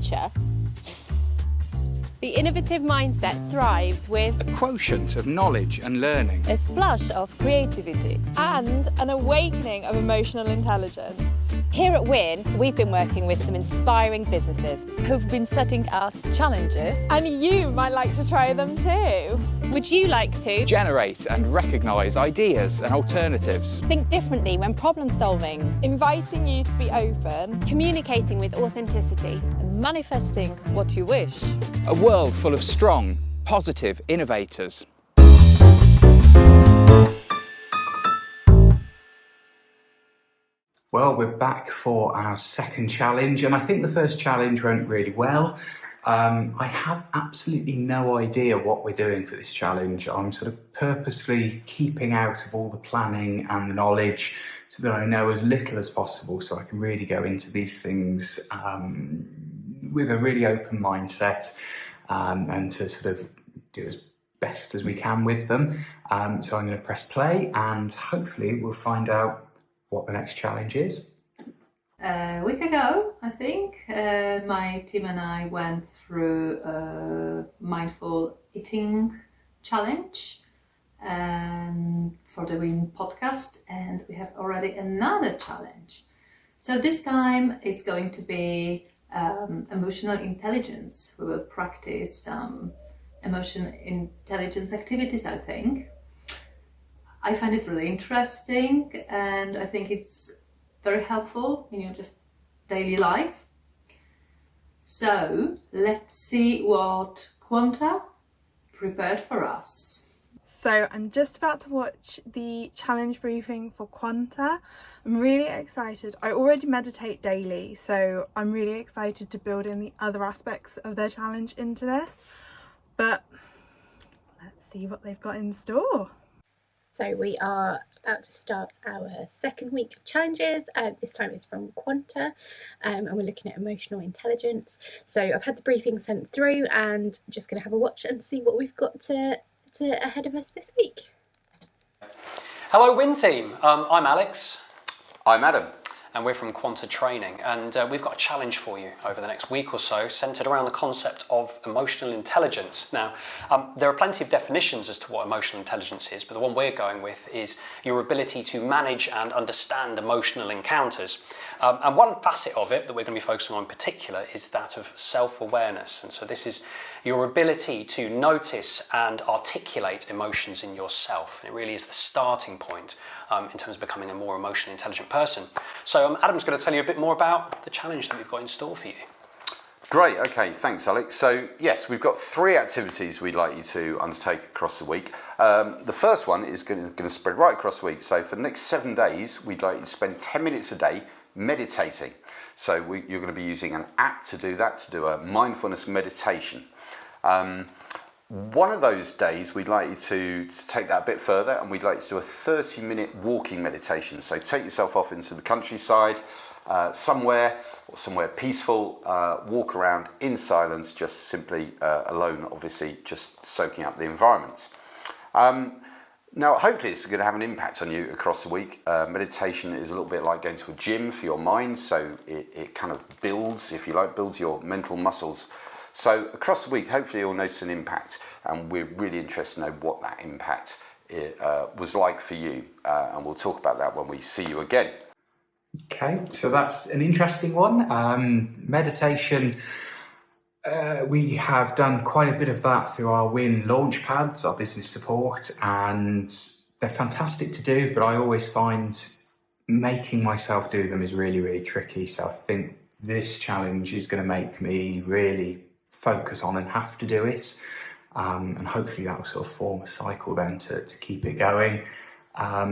future. The innovative mindset thrives with a quotient of knowledge and learning, a splash of creativity, and an awakening of emotional intelligence. Here at Winn, we've been working with some inspiring businesses who've been setting us challenges. And you might like to try them too. Would you like to generate and recognise ideas and alternatives, think differently when problem solving, inviting you to be open, communicating with authenticity, and manifesting what you wish? a world full of strong, positive innovators. Well, we're back for our second challenge, and I think the first challenge went really well. I have absolutely no idea what we're doing for this challenge. I'm sort of purposefully keeping out of all the planning and the knowledge so that I know as little as possible, so I can really go into these things with a really open mindset and to sort of do as best as we can with them. So I'm going to press play and hopefully we'll find out what the next challenge is. A week ago, I think, my team and I went through a mindful eating challenge for the Winn podcast, and we have already another challenge. So this time it's going to be emotional intelligence. We will practice some emotional intelligence activities, I think. I find it really interesting, and I think it's very helpful in your just daily life. So let's see what Quanta prepared for us. So I'm just about to watch the challenge briefing for Quanta. I'm really excited. I already meditate daily, so I'm really excited to build in the other aspects of their challenge into this. But let's see what they've got in store. So we are about to start our second week of challenges. This time it's from Quanta, and we're looking at emotional intelligence. So I've had the briefing sent through and just going to have a watch and see what we've got to ahead of us this week. Hello Winn team, I'm Alex. I'm Adam. And we're from Quanta Training, and we've got a challenge for you over the next week or so centred around the concept of emotional intelligence. Now, there are plenty of definitions as to what emotional intelligence is, but the one we're going with is your ability to manage and understand emotional encounters. And one facet of it that we're going to be focusing on in particular is that of self-awareness. And so this is your ability to notice and articulate emotions in yourself. And it really is the starting point in terms of becoming a more emotionally intelligent person. So Adam's going to tell you a bit more about the challenge that we've got in store for you. Great, okay, thanks Alex. So yes, we've got 3 activities we'd like you to undertake across the week. The first one is going to spread right across the week. So for the next 7 days, we'd like you to spend 10 minutes a day meditating. So you're going to be using an app to do that, to do a mindfulness meditation. One of those days we'd like you to take that a bit further, and we'd like you to do a 30-minute walking meditation. So take yourself off into the countryside, somewhere peaceful, walk around in silence, just simply alone, obviously, just soaking up the environment. Now, hopefully it's going to have an impact on you across the week. Meditation is a little bit like going to a gym for your mind, so it kind of builds, if you like, builds your mental muscles. So across the week, hopefully you'll notice an impact, and we're really interested to know what that impact was like for you, and we'll talk about that when we see you again. Okay, so that's an interesting one. Meditation, we have done quite a bit of that through our Winn launch pads, our business support, and they're fantastic to do, but I always find making myself do them is really, really tricky. So I think this challenge is going to make me really focus on and have to do it, and hopefully that will sort of form a cycle then to keep it going.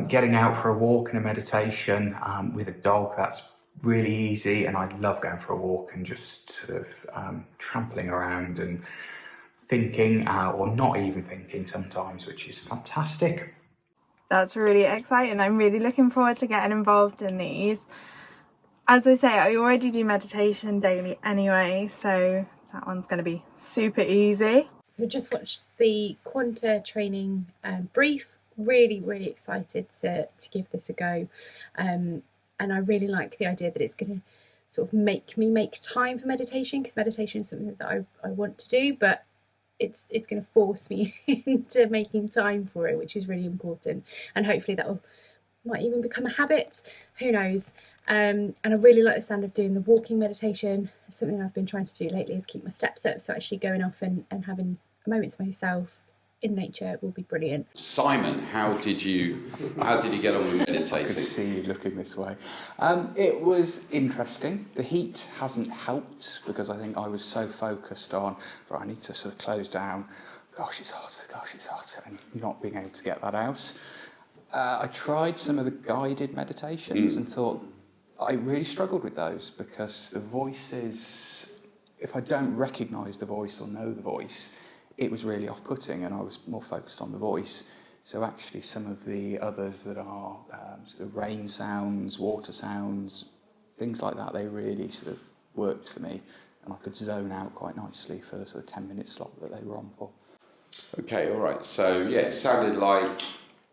Getting out for a walk and a meditation with a dog, that's really easy, and I love going for a walk and just sort of trampling around and thinking, or not even thinking sometimes, which is fantastic. That's really exciting. I'm really looking forward to getting involved in these. As I say, I already do meditation daily anyway, so that one's going to be super easy. So we just watched the Quanta Training brief. Really excited to give this a go. And I really like the idea that it's going to sort of make me make time for meditation, because meditation is something that I want to do, but it's going to force me into making time for it, which is really important, and hopefully that might even become a habit, who knows. And I really like the sound of doing the walking meditation. Something I've been trying to do lately is keep my steps up, so actually going off and having a moment to myself in nature will be brilliant. Simon, how did you get on with meditating? I could see you looking this way. It was interesting. The heat hasn't helped, because I think I was so focused on, I need to sort of close down, gosh it's hot, and not being able to get that out. I tried some of the guided meditations and thought I really struggled with those, because the voices, if I don't recognise the voice or know the voice, it was really off-putting, and I was more focused on the voice. So actually some of the others that are sort of rain sounds, water sounds, things like that, they really sort of worked for me, and I could zone out quite nicely for the sort of 10-minute slot that they were on for. Okay, all right. So yeah, it sounded like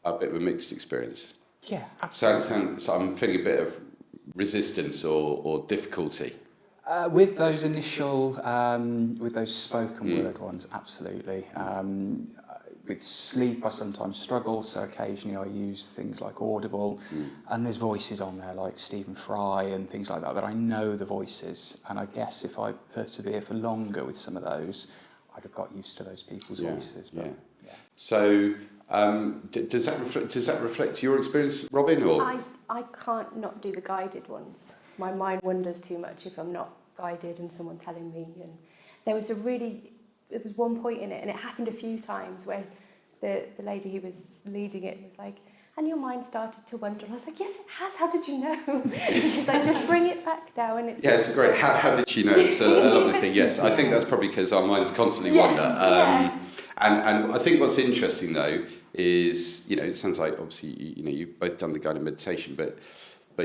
a bit of a mixed experience. Yeah, absolutely. So I'm feeling a bit of resistance or difficulty. With those initial, with those spoken word ones, absolutely. With sleep, I sometimes struggle, so occasionally I use things like Audible, and there's voices on there like Stephen Fry and things like that I know the voices, and I guess if I persevere for longer with some of those, I'd have got used to those people's voices. But, yeah. So does that reflect your experience, Robin? Or I can't not do the guided ones. My mind wanders too much if I'm not guided and someone telling me. And there was one point in it, and it happened a few times, where the lady who was leading it was like, and your mind started to wander. And I was like, yes, it has. How did you know? She's like, just bring it back now. And it's great. How did she know? It's a lovely thing. Yes, I think that's probably because our minds constantly wander. And I think what's interesting though is, it sounds like obviously you've both done the guided meditation, but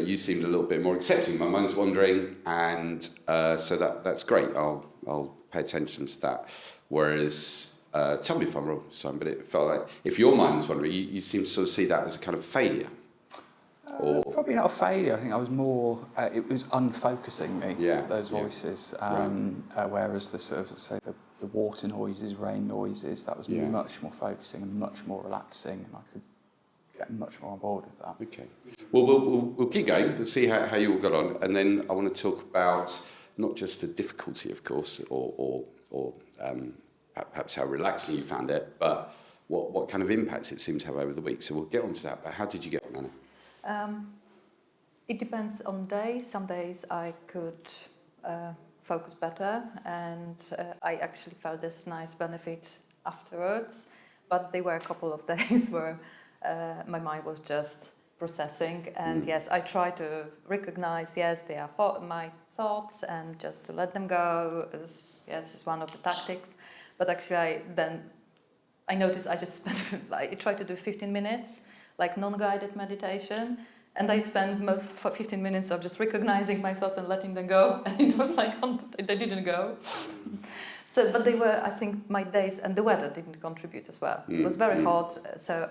you seemed a little bit more accepting. My mind's wandering, and so that's great. I'll pay attention to that. Whereas, tell me if I'm wrong, Simon, but it felt like if your mind was wandering, you seem to sort of see that as a kind of failure. Probably not a failure. I think I was more. It was unfocusing me. Those voices. Whereas the sort of say the water noises, rain noises, that was much more focusing and much more relaxing, and I could get much more on board with that. Okay. Well, we'll keep going. We'll see how you all got on, and then I want to talk about not just the difficulty, of course, or perhaps how relaxing you found it, but what kind of impact it seemed to have over the week. So we'll get on to that. But how did you get on, Anna? It depends on days. Some days I could focus better, and I actually felt this nice benefit afterwards. But there were a couple of days where my mind was just processing, and yes, I try to recognize, yes, they are my thoughts, and just to let them go is one of the tactics. But actually I noticed I just spent, I tried to do 15 minutes, like non-guided meditation, and I spent most 15 minutes of just recognizing my thoughts and letting them go, and it was like, they didn't go. So, but they were, I think, my days, and the weather didn't contribute as well. It was very hot, so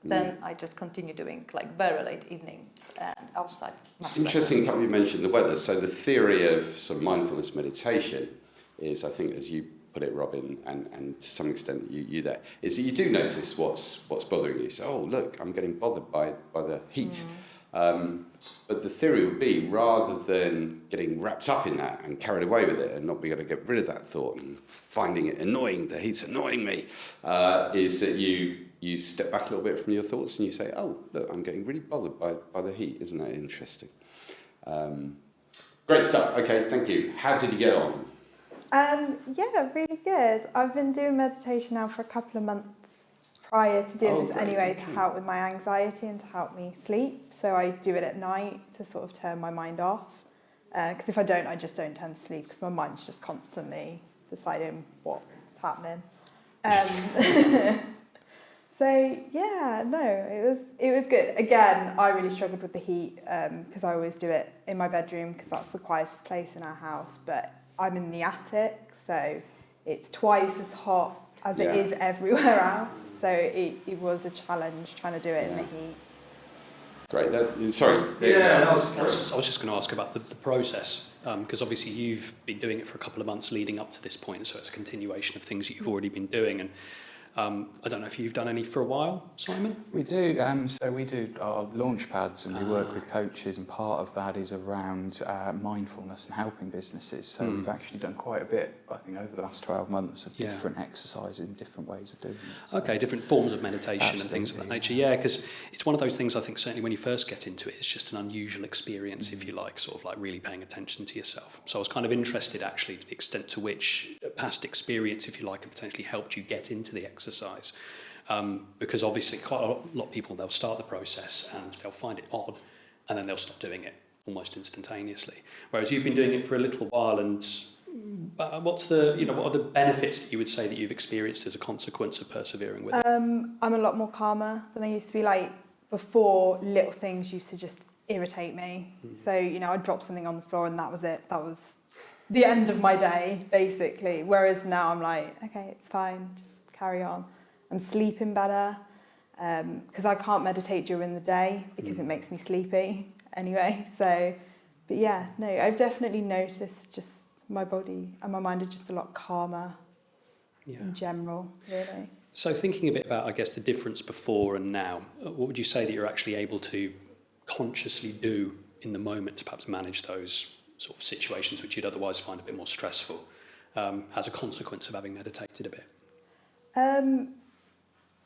then I just continued doing like very late evenings and outside. Interesting, you mentioned the weather. So the theory of sort of mindfulness meditation is, I think, as you put it, Robin, and to some extent you there, is that you do notice what's bothering you. So, oh, look, I'm getting bothered by the heat. But the theory would be, rather than getting wrapped up in that and carried away with it and not being able to get rid of that thought and finding it annoying, the heat's annoying me, is that you step back a little bit from your thoughts and you say, oh, look, I'm getting really bothered by the heat. Isn't that interesting? Great stuff. Okay, thank you. How did you get on? Yeah, really good. I've been doing meditation now for a couple of months prior to doing this anyway, to help with my anxiety and to help me sleep. So I do it at night to sort of turn my mind off. Because if I don't, I just don't tend to sleep, because my mind's just constantly deciding what's happening. So yeah, no, it was good. Again, I really struggled with the heat because I always do it in my bedroom because that's the quietest place in our house. But I'm in the attic, so it's twice as hot as it is everywhere else. So it was a challenge trying to do it in the heat. Great. Sorry. I was just going to ask about the process, because obviously you've been doing it for a couple of months leading up to this point, so it's a continuation of things that you've already been doing. And I don't know if you've done any for a while, Simon? We do. So we do our launch pads, and we work with coaches, and part of that is around mindfulness and helping businesses. So we've actually done quite a bit, I think, over the last 12 months of different exercises and different ways of doing it. So. Okay, different forms of meditation and things of that nature. Yeah, because it's one of those things, I think, certainly when you first get into it, it's just an unusual experience, if you like, sort of like really paying attention to yourself. So I was kind of interested, actually, to the extent to which past experience, if you like, had potentially helped you get into the exercise. Because obviously quite a lot of people, they'll start the process and they'll find it odd and then they'll stop doing it almost instantaneously. Whereas you've been doing it for a little while, and what are the benefits that you would say that you've experienced as a consequence of persevering with it? I'm a lot more calmer than I used to be. Like before, little things used to just irritate me. So, I'd drop something on the floor and that was it. That was the end of my day, basically. Whereas now I'm like, okay, it's fine, just carry on. I'm sleeping better because I can't meditate during the day because it makes me sleepy anyway. So, but yeah, no, I've definitely noticed just my body and my mind are just a lot calmer in general, really. So thinking a bit about, I guess, the difference before and now, what would you say that you're actually able to consciously do in the moment to perhaps manage those sort of situations which you'd otherwise find a bit more stressful as a consequence of having meditated a bit?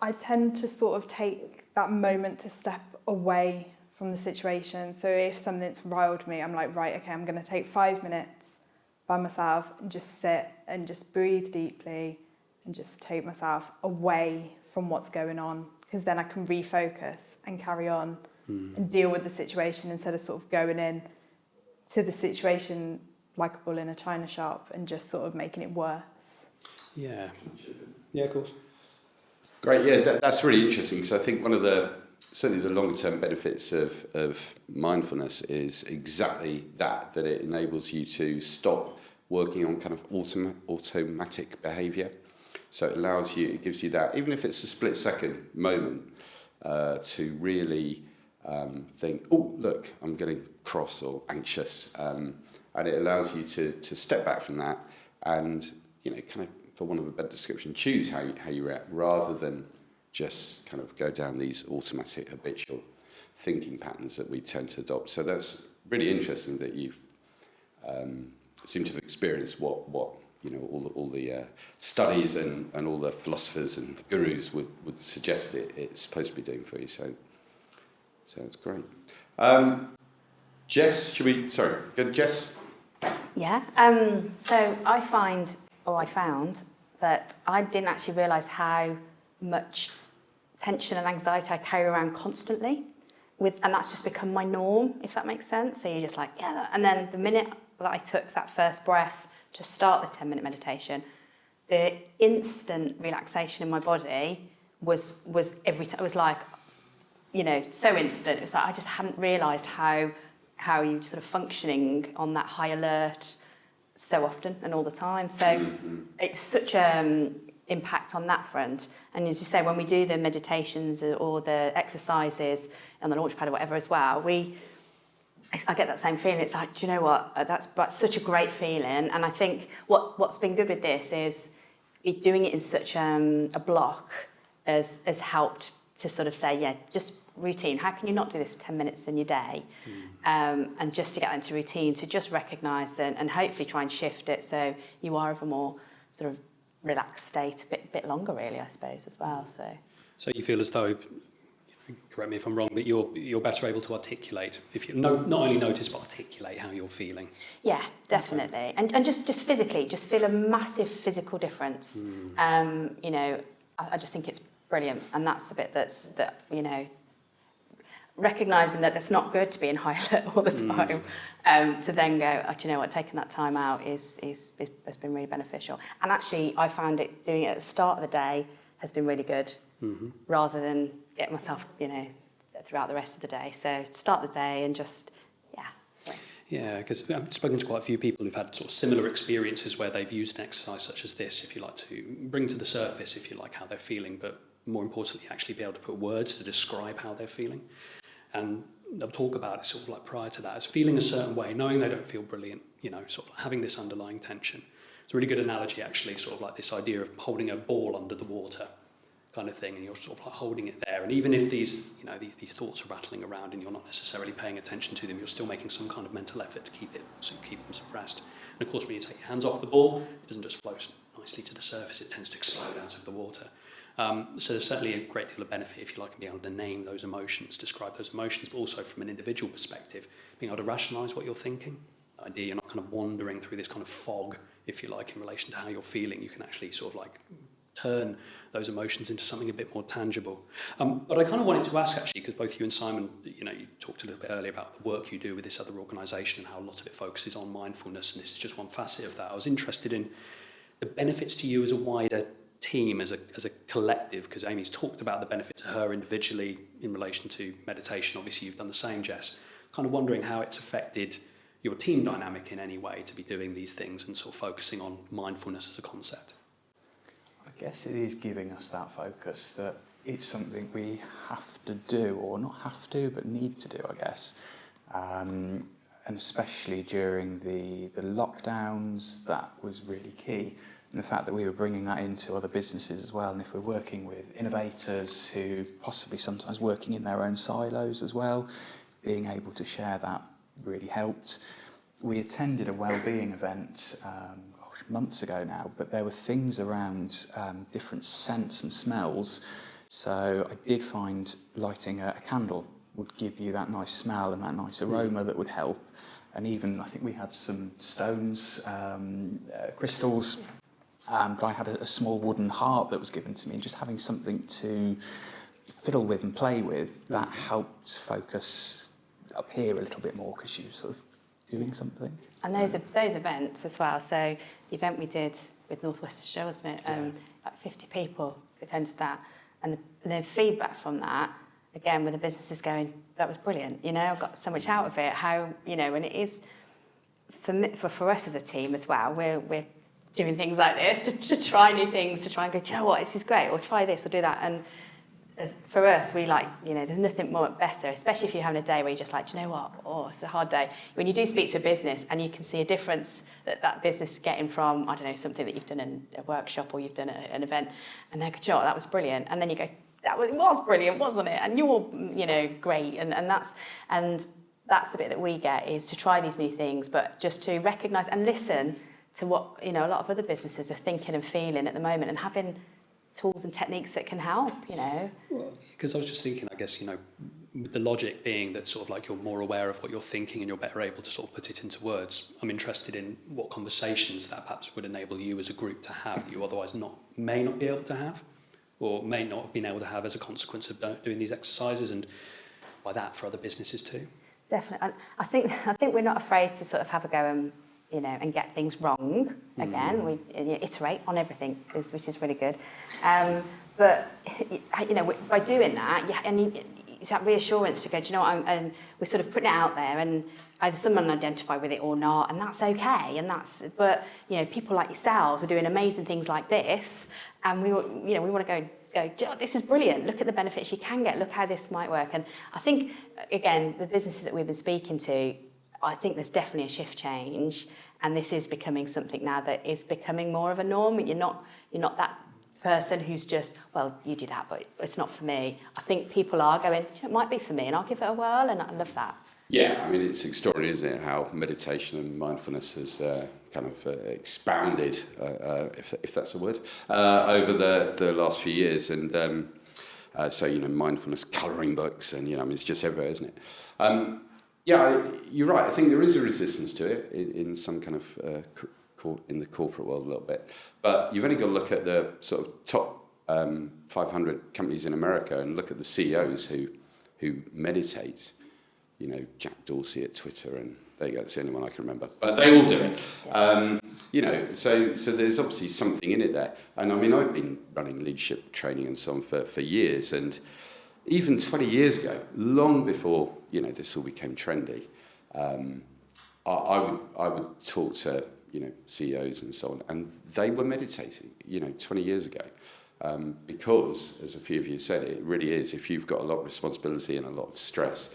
I tend to sort of take that moment to step away from the situation. So if something's riled me, I'm like, right, okay, I'm going to take 5 minutes by myself and just sit and just breathe deeply and just take myself away from what's going on, because then I can refocus and carry on and deal with the situation instead of sort of going in to the situation like a bull in a china shop and just sort of making it worse. Yeah, of course. Great, yeah, that's really interesting. So I think one of certainly the longer term benefits of mindfulness is exactly that it enables you to stop working on kind of automatic behaviour. So it gives you that, even if it's a split second moment, to really think, oh, look, I'm getting cross or anxious. And it allows you to step back from that and, kind of, for want of a better description, choose how you react rather than just kind of go down these automatic habitual thinking patterns that we tend to adopt. So that's really interesting that you've seem to have experienced what all the studies and all the philosophers and gurus would suggest it's supposed to be doing for you. So it's great. Jess, go to Jess. Yeah. So I found that I didn't actually realise how much tension and anxiety I carry around constantly, and that's just become my norm, if that makes sense. So you're just like, yeah. And then the minute that I took that first breath to start the 10-minute meditation, the instant relaxation in my body was every time. It was like, so instant. It was like I just hadn't realised how you sort of functioning on that high alert so often and all the time. So it's such impact on that front. And as you say, when we do the meditations or the exercises on the launchpad or whatever as well, I get that same feeling. It's like, do you know what? That's such a great feeling. And I think what's been good with this is doing it in such a block has helped to sort of say, yeah, just routine. How can you not do this for 10 minutes in your day? And just to get into routine, to just recognise that and hopefully try and shift it so you are of a more sort of relaxed state a bit longer, really, I suppose, as well. So you feel as though, correct me if I'm wrong, but you're better able to articulate, if you not only notice but articulate how you're feeling. Yeah, definitely. Okay. And just physically, just feel a massive physical difference. I just think it's brilliant, and that's the bit that recognising that it's not good to be in high alert all the time, to then go, oh, do you know what, taking that time out has been really beneficial. And actually, I found doing it at the start of the day has been really good, rather than get myself, throughout the rest of the day. So start the day and just, Yeah, because I've spoken to quite a few people who've had sort of similar experiences where they've used an exercise such as this, if you like, to bring to the surface, if you like, how they're feeling, but more importantly, actually be able to put words to describe how they're feeling. And they'll talk about it sort of like prior to that as feeling a certain way, knowing they don't feel brilliant, sort of like having this underlying tension. It's a really good analogy, actually, sort of like this idea of holding a ball under the water kind of thing, and you're sort of like holding it there. And even if these thoughts are rattling around and you're not necessarily paying attention to them, you're still making some kind of mental effort to keep them suppressed. And of course, when you take your hands off the ball, it doesn't just float nicely to the surface, it tends to explode out of the water. So there's certainly a great deal of benefit, if you like, in being able to name those emotions, describe those emotions, but also from an individual perspective, being able to rationalise what you're thinking. The idea you're not kind of wandering through this kind of fog, if you like, in relation to how you're feeling. You can actually sort of like turn those emotions into something a bit more tangible. But I kind of wanted to ask, actually, because both you and Simon, you talked a little bit earlier about the work you do with this other organisation and how a lot of it focuses on mindfulness, and this is just one facet of that. I was interested in the benefits to you as a wider team, as a collective, because Amy's talked about the benefit to her individually in relation to meditation. Obviously, you've done the same, Jess. Kind of wondering how it's affected your team dynamic in any way to be doing these things and sort of focusing on mindfulness as a concept. I guess it is giving us that focus, that it's something we have to do, or not have to, but need to do, I guess. And especially during the lockdowns, that was really key. And the fact that we were bringing that into other businesses as well. And if we're working with innovators who possibly sometimes working in their own silos as well, being able to share that really helped. We attended a wellbeing event months ago now, but there were things around different scents and smells. So I did find lighting a candle would give you that nice smell and that nice aroma that would help. And even, I think we had some stones, crystals, but I had a small wooden heart that was given to me, and just having something to fiddle with and play with, that helped focus up here a little bit more, because you sort of doing something. And those events as well. So the event we did with North Worcestershire, wasn't it? Like 50 people attended that, and the feedback from that, again, with the businesses going, that was brilliant. I got so much out of it. How and it is for us as a team as well. We're doing things like this to try new things, to try and go, do you know what, this is great, or try this or do that. And for us, we like, there's nothing more better, especially if you're having a day where you're just like, do you know what, it's a hard day. When you do speak to a business and you can see a difference that business is getting from, I don't know, something that you've done in a workshop or you've done an event, and they go, do you know what, that was brilliant. And then you go, it was brilliant, wasn't it? And you're, great. And that's the bit that we get, is to try these new things, but just to recognise and listen to what, a lot of other businesses are thinking and feeling at the moment, and having tools and techniques that can help, Well, because I was just thinking, I guess, with the logic being that sort of like you're more aware of what you're thinking and you're better able to sort of put it into words. I'm interested in what conversations that perhaps would enable you as a group to have that you otherwise may not be able to have, or may not have been able to have as a consequence of doing these exercises, and by that for other businesses too. Definitely. I think we're not afraid to sort of have a go and get things wrong again. We iterate on everything, which is really good. But by doing that, it's that reassurance to go, do you know what, we're sort of putting it out there, and either someone identify with it or not, and that's okay. But people like yourselves are doing amazing things like this, and we want to go, this is brilliant, look at the benefits you can get, look how this might work. And I think, again, the businesses that we've been speaking to, I think there's definitely a shift change, and this is becoming something now that is becoming more of a norm. You're not that person who's just, well, you do that, but it's not for me. I think people are going, it might be for me, and I'll give it a whirl, and I love that. Yeah, I mean, it's extraordinary, isn't it, how meditation and mindfulness has kind of expanded, if that's a word, over the last few years. And so, mindfulness colouring books, and, it's just everywhere, isn't it? Yeah, you're right. I think there is a resistance to it in some kind of in the corporate world a little bit. But you've only got to look at the sort of top 500 companies in America and look at the CEOs who meditate. Jack Dorsey at Twitter, and there you go, that's the only one I can remember. But they all do it. So there's obviously something in it there. And I mean, I've been running leadership training and so on for years, and even 20 years ago, long before this all became trendy, I would talk to CEOs and so on, and they were meditating 20 years ago, because, as a few of you said, it really is, if you've got a lot of responsibility and a lot of stress,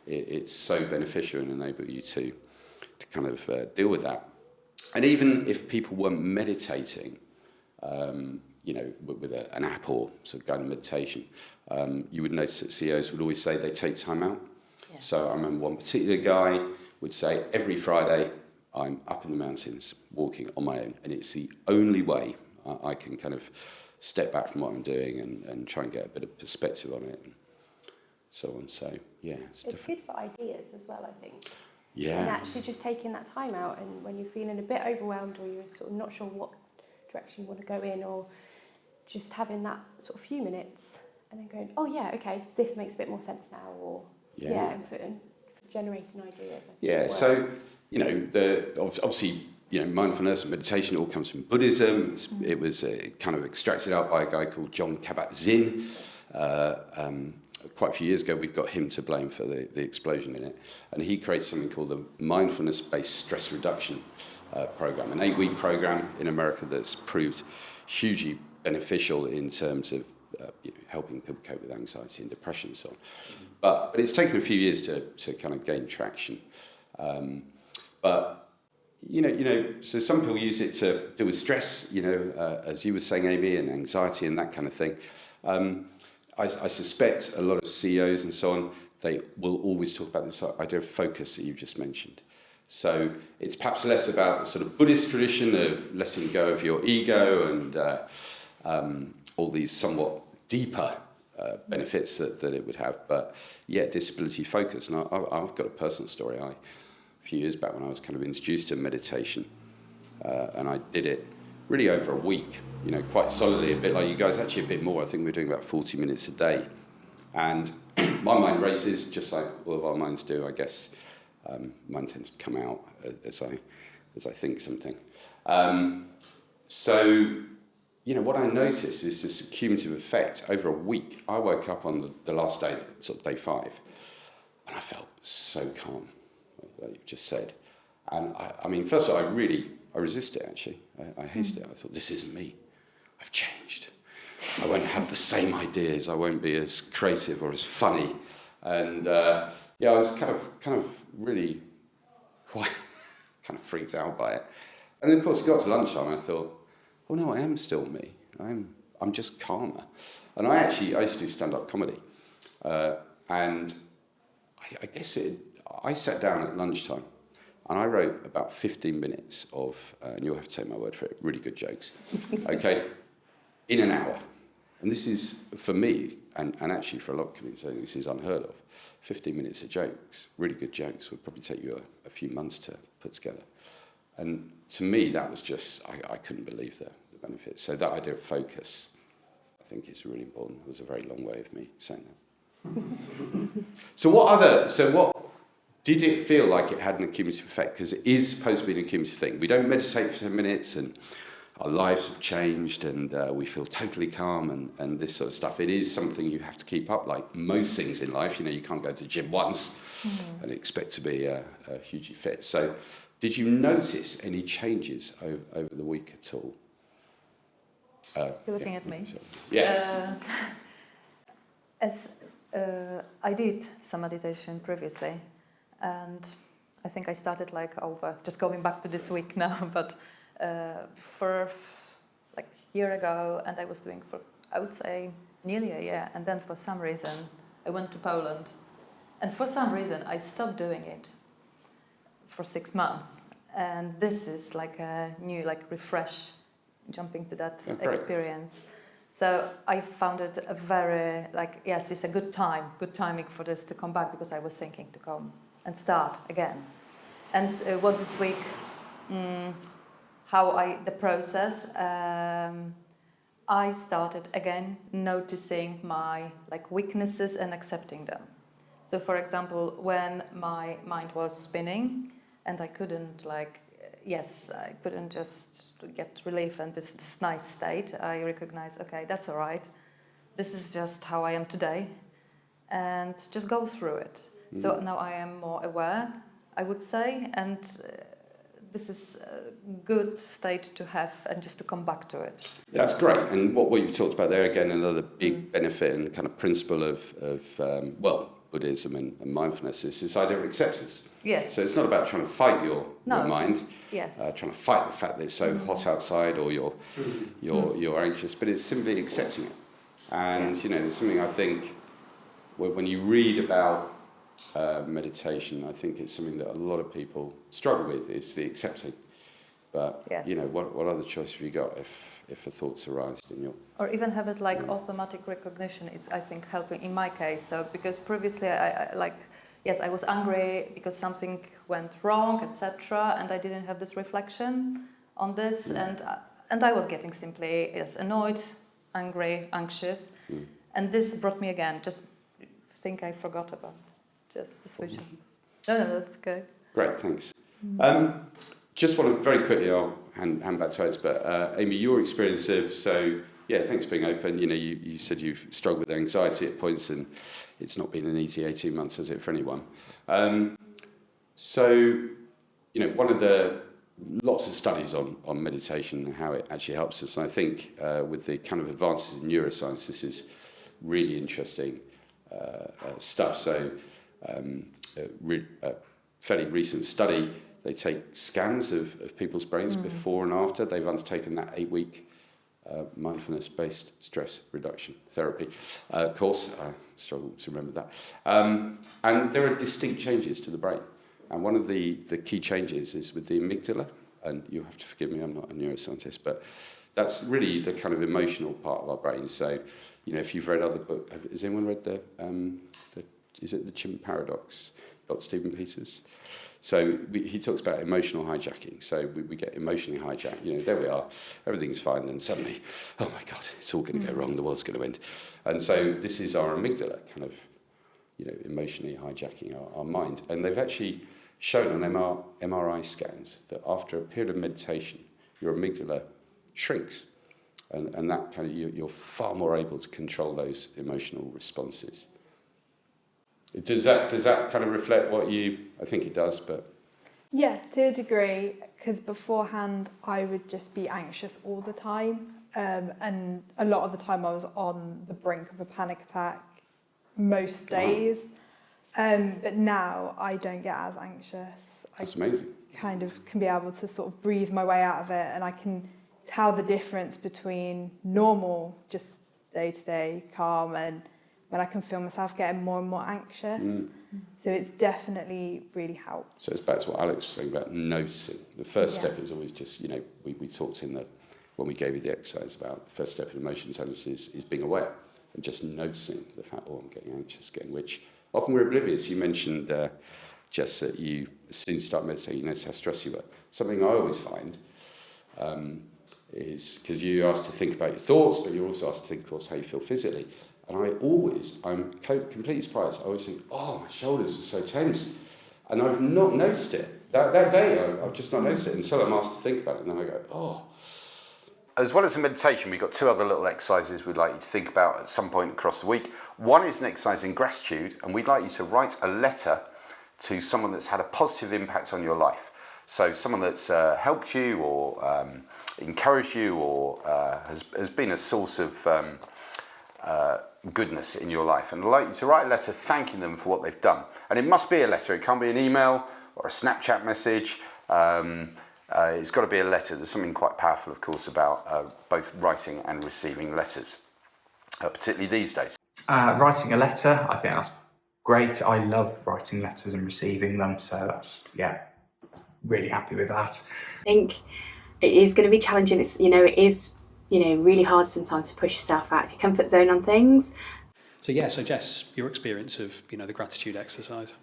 it's so beneficial and enable you to kind of deal with that. And even if people weren't meditating, you know, with an app or sort of guided meditation, you would notice that CEOs would always say they take time out. Yeah. So I remember one particular guy would say, every Friday I'm up in the mountains walking on my own, and it's the only way I can kind of step back from what I'm doing and try and get a bit of perspective on it and so on. So yeah, it's good for ideas as well, I think. Yeah. And actually just taking that time out, and when you're feeling a bit overwhelmed or you're sort of not sure what direction you want to go in, or just having that sort of few minutes and then going, oh yeah, okay, this makes a bit more sense now, or and generating ideas. Yeah, so, you know, obviously, you know, mindfulness and meditation all comes from Buddhism. It was kind of extracted out by a guy called John Kabat-Zinn. Quite a few years ago, we got him to blame for the explosion in it. And he created something called the Mindfulness-Based Stress Reduction Program, an 8-week program in America that's proved hugely beneficial in terms of you know, helping people cope with anxiety and depression and so on. But it's taken a few years to kind of gain traction. But you know, so some people use it to deal with stress, you know, as you were saying, Amy, and anxiety and that kind of thing. I suspect a lot of CEOs and so on, they will always talk about this idea of focus that you've just mentioned. So it's perhaps less about the sort of Buddhist tradition of letting go of your ego and all these somewhat deeper benefits that it would have. But yeah, disability focus. And I've got a personal story. A few years back when I was kind of introduced to meditation, and I did it really over a week, you know, quite solidly, a bit like you guys, actually a bit more. I think we're doing about 40 minutes a day. And my mind races, just like all of our minds do, I guess. Mine tends to come out as I think something. So, you know, what I noticed is this cumulative effect over a week. I woke up on the last day, sort of day 5, and I felt so calm, like you just said. And I mean, first of all, I resisted it, actually. I hated it. I thought, this isn't me. I've changed. I won't have the same ideas. I won't be as creative or as funny. And yeah, I was kind of really quite kind of freaked out by it. And then, of course, it got to lunchtime, and I thought, oh no, I am still me. I'm just calmer. And I used to do stand-up comedy, and I guess I sat down at lunchtime. And I wrote about 15 minutes of, and you'll have to take my word for it, really good jokes, okay, in an hour. And this is, for me, and actually for a lot of comedians, I think this is unheard of. 15 minutes of jokes, really good jokes, would probably take you a few months to put together. And to me, that was just, I couldn't believe the benefits. So that idea of focus, I think is really important. It was a very long way of me saying that. So what did it feel like it had an accumulative effect? Because it is supposed to be an accumulative thing. We don't meditate for 10 minutes and our lives have changed and we feel totally calm and this sort of stuff. It is something you have to keep up, like most things in life. You know, you can't go to the gym once and expect to be hugely fit. So did you notice any changes over the week at all? You're looking at me? So, yes. I did some meditation previously. And I think I started just going back to this week now, but for like a year ago, and I was doing for, I would say, nearly a year. And then for some reason, I went to Poland. And for some reason, I stopped doing it for 6 months. And this is like a new, refresh, jumping to that experience. So I found it a very, yes, it's a good timing for this to come back, because I was thinking to come and start again. And what this week, the process, I started again noticing my weaknesses and accepting them. So for example, when my mind was spinning and I couldn't I couldn't just get relief and this nice state, I recognized, okay, that's all right. This is just how I am today, and just go through it. So now I am more aware, I would say, and this is a good state to have and just to come back to it. That's great. And what you talked about there, again, another big benefit and kind of principle of Buddhism and mindfulness is this idea of acceptance. Yes. So it's not about trying to fight your mind, Yes. trying to fight the fact that it's so hot outside or you're anxious, but it's simply accepting it. And it's something I think when you read about meditation, I think it's something that a lot of people struggle with, is the accepting. But what other choice have you got if a thought's arised in your... Or even have it like automatic recognition is, I think, helping in my case. So because previously I was angry because something went wrong, etc., and I didn't have this reflection on this, and I was getting simply annoyed, angry, anxious, and this brought me again. Just think I forgot about just the switch. No, that's good. Great, thanks. Just want to very quickly, I'll hand back to Alex, but Amy, your experience of, thanks for being open. You said you've struggled with anxiety at points, and it's not been an easy 18 months, has it, for anyone? One of the lots of studies on meditation and how it actually helps us, and I think with the kind of advances in neuroscience, this is really interesting stuff. So a fairly recent study, they take scans of people's brains before and after they've undertaken that 8-week mindfulness-based stress reduction therapy course. I struggle to remember that. And there are distinct changes to the brain. And one of the key changes is with the amygdala. And you'll have to forgive me, I'm not a neuroscientist, but that's really the kind of emotional part of our brain. So, if you've read other books, has anyone read is it The Chimp Paradox? Dr. Stephen Peters. So he talks about emotional hijacking. So we get emotionally hijacked. There we are, everything's fine, and suddenly, oh my God, it's all going to go wrong, the world's going to end. And so this is our amygdala kind of, emotionally hijacking our mind. And they've actually shown on MRI scans that after a period of meditation, your amygdala shrinks. And that kind of, you're far more able to control those emotional responses. Does that kind of reflect what I think it does, but... Yeah, to a degree, because beforehand I would just be anxious all the time, and a lot of the time I was on the brink of a panic attack most days, but now I don't get as anxious. That's amazing. Kind of can be able to sort of breathe my way out of it, and I can tell the difference between normal, just day-to-day calm, and when I can feel myself getting more and more anxious. So it's definitely really helped. So it's back to what Alex was saying about noticing. The first step is always just, we talked when we gave you the exercise about the first step in emotion intelligence is being aware and just noticing the fact, I'm getting anxious again, which often we're oblivious. You mentioned, Jess, that as soon as you start meditating, you notice how stressed you were. Something I always find is, because you're asked to think about your thoughts, but you're also asked to think, of course, how you feel physically. And I'm completely surprised. I always think, my shoulders are so tense. And I've not noticed it. That day, I've just not noticed it until I'm asked to think about it. And then I go, As well as the meditation, we've got 2 other little exercises we'd like you to think about at some point across the week. One is an exercise in gratitude, and we'd like you to write a letter to someone that's had a positive impact on your life. So someone that's helped you or encouraged you or has been a source of goodness in your life, and I'd like you to write a letter thanking them for what they've done. And it must be a letter, it can't be an email or a Snapchat message. It's got to be a letter. There's something quite powerful, of course, about both writing and receiving letters, particularly these days. Writing a letter, I think that's great. I love writing letters and receiving them, so that's, really happy with that. I think it is going to be challenging. It is really hard sometimes to push yourself out of your comfort zone on things. So Jess, your experience of, the gratitude exercise.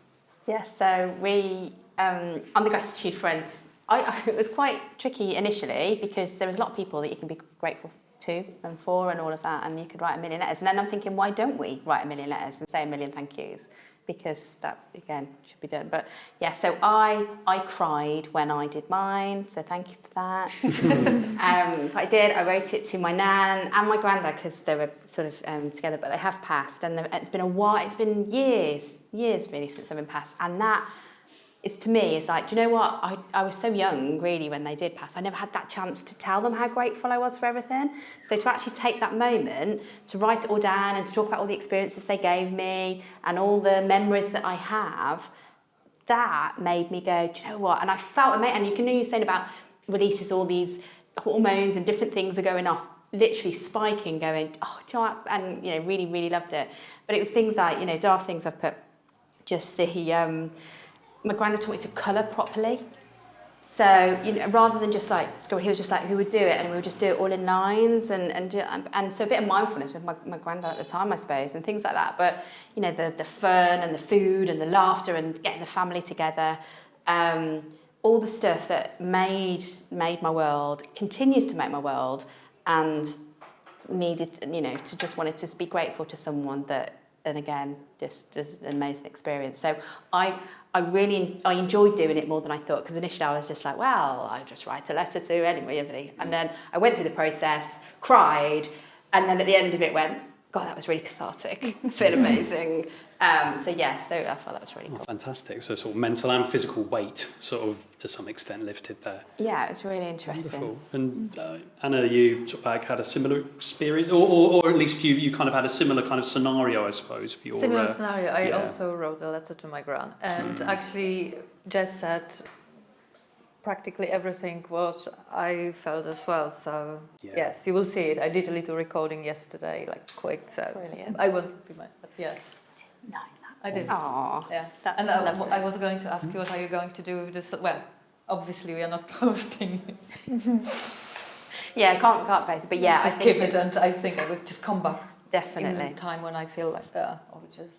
Yes, so we, on the gratitude front, it was quite tricky initially because there was a lot of people that you can be grateful to and for and all of that, and you could write a million letters. And then I'm thinking, why don't we write a million letters and say a million thank yous? Because that, again, should be done. But so I cried when I did mine, so thank you for that. But I wrote it to my nan and my granddad because they were sort of together, but they have passed. And it's been a while, it's been years really since they've been passed. And that it's to me, it's like, do you know what? I was so young, really, when they did pass. I never had that chance to tell them how grateful I was for everything. So to actually take that moment to write it all down and to talk about all the experiences they gave me and all the memories that I have, that made me go, do you know what? And I felt amazing. And you can know you're saying about releases, all these hormones and different things are going off, literally spiking, going, oh, do you know what? And, you know, really, really loved it. But it was things like, you know, daft things I've put, just the, my granddad taught me to colour properly. So, you know, rather than just like, he was just like, who would do it? And we would just do it all in lines and so a bit of mindfulness with my granddad at the time, I suppose, and things like that. But, you know, the fun and the food and the laughter and getting the family together, all the stuff that made my world, continues to make my world, and needed, you know, to just wanted to be grateful to someone that, and again, just an amazing experience. So I enjoyed doing it more than I thought, because initially I was just like, well, I just write a letter to anybody. And then I went through the process, cried, and then at the end of it went, God, that was really cathartic. I feel amazing. So I thought that was really cool. Fantastic. So sort of mental and physical weight sort of to some extent lifted there. Yeah, it was really interesting. Wonderful. And Anna, you sort of had a similar experience, or at least you kind of had a similar kind of scenario, I suppose, for your... Similar scenario. I also wrote a letter to my gran, and actually Jess said practically everything what I felt as well. So yes, you will see it. I did a little recording yesterday, like quick. So brilliant. I won't be but yes. No, I did. Aww, yeah. That's and lovely. I was going to ask you, what are you going to do with this? Well, obviously we are not posting it. Yeah, I can't post it, but yeah, just keep it, and I think I will just come back. Definitely. In a time when I feel like, or just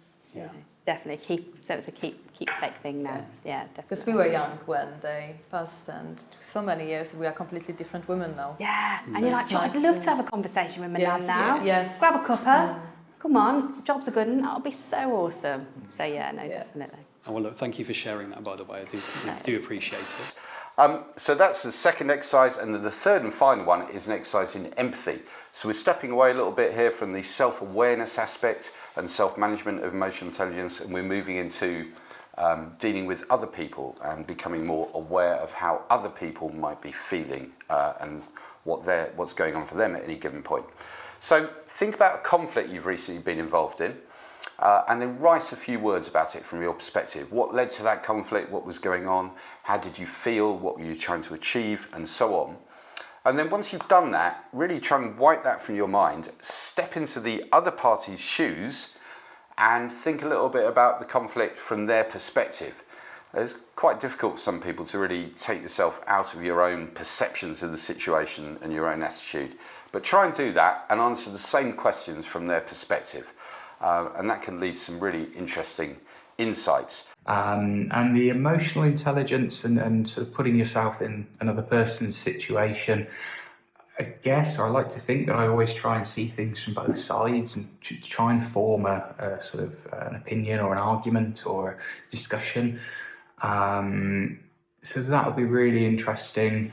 definitely it's a keepsake thing now. Yes. Yeah, definitely. Because we were young when they passed, and so many years we are completely different women now. Yeah, and So you're like, nice I'd love to have a conversation with my nan now. Yes. Grab a cuppa. Come on, jobs are good, and that'll be so awesome. So definitely. Oh, well, look, thank you for sharing that, by the way. I do appreciate it. So that's the second exercise, and the third and final one is an exercise in empathy. So we're stepping away a little bit here from the self-awareness aspect and self-management of emotional intelligence, and we're moving into dealing with other people and becoming more aware of how other people might be feeling and what's going on for them at any given point. So think about a conflict you've recently been involved in, and then write a few words about it from your perspective. What led to that conflict? What was going on? How did you feel? What were you trying to achieve? And so on. And then once you've done that, really try and wipe that from your mind, step into the other party's shoes and think a little bit about the conflict from their perspective. It's quite difficult for some people to really take yourself out of your own perceptions of the situation and your own attitude. But try and do that and answer the same questions from their perspective. And that can lead to some really interesting insights. And the emotional intelligence and sort of putting yourself in another person's situation, I guess, or I like to think that I always try and see things from both sides and try and form a sort of an opinion or an argument or a discussion. So that'll be really interesting.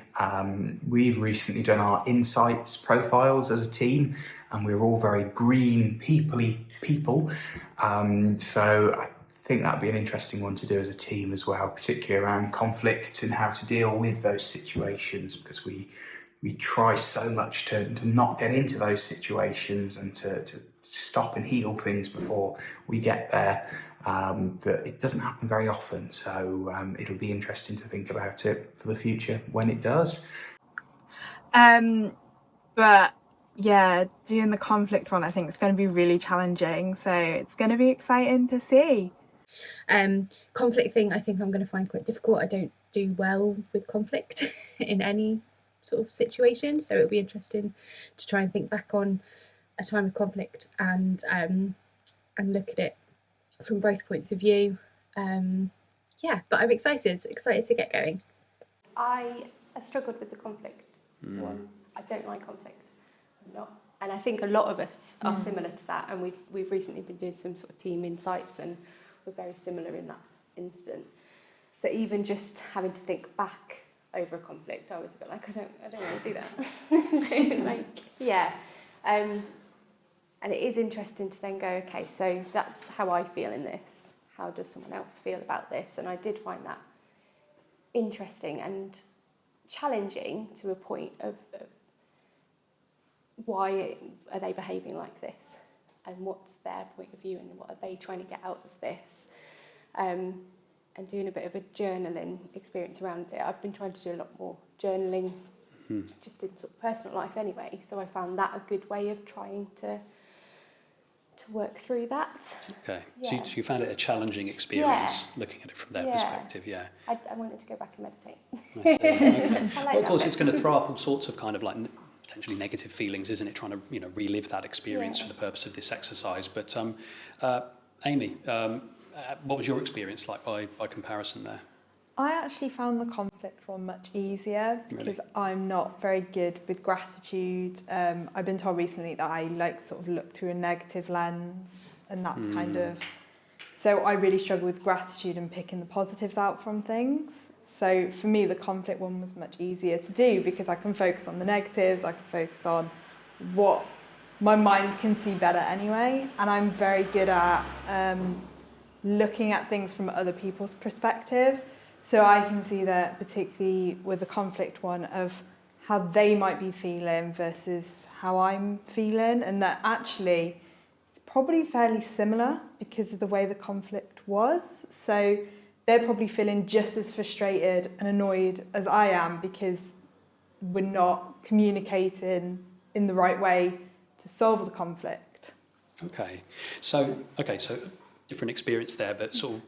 We've recently done our insights profiles as a team, and we're all very green, peoply people. So I think that'd be an interesting one to do as a team as well, particularly around conflict and how to deal with those situations, because we try so much to not get into those situations and to stop and heal things before we get there. That it doesn't happen very often, so it'll be interesting to think about it for the future when it does. But yeah, doing the conflict one I think is going to be really challenging, so it's going to be exciting to see. Conflict thing I think I'm going to find quite difficult. I don't do well with conflict in any sort of situation, so it'll be interesting to try and think back on a time of conflict and look at it from both points of view. But I'm excited to get going. I struggled with the conflict one. I don't like conflict. I'm not. And I think a lot of us are similar to that, and we've recently been doing some sort of team insights, and we're very similar in that instant. So even just having to think back over a conflict, I was a bit like, I don't want to do that. And it is interesting to then go, okay, so that's how I feel in this. How does someone else feel about this? And I did find that interesting and challenging to a point of why are they behaving like this, and what's their point of view, and what are they trying to get out of this, and doing a bit of a journaling experience around it. I've been trying to do a lot more journaling just in sort of personal life anyway, so I found that a good way of trying to work through that. Okay, Yeah. so you found it a challenging experience, looking at it from their perspective, yeah. I wanted to go back and meditate. Okay. I like Well, of course, that it's going to throw up all sorts of kind of like potentially negative feelings, isn't it? Trying to, you know, relive that experience for the purpose of this exercise. But Amy, what was your experience like by comparison there? I actually found the conflict one much easier because I'm not very good with gratitude. I've been told recently that I like sort of look through a negative lens, and that's kind of... So I really struggle with gratitude and picking the positives out from things. So for me, the conflict one was much easier to do because I can focus on the negatives, I can focus on what my mind can see better anyway. And I'm very good at looking at things from other people's perspective. So I can see that, particularly with the conflict one, of how they might be feeling versus how I'm feeling, and that actually it's probably fairly similar because of the way the conflict was. So they're probably feeling just as frustrated and annoyed as I am because we're not communicating in the right way to solve the conflict. Okay, so different experience there, but sort of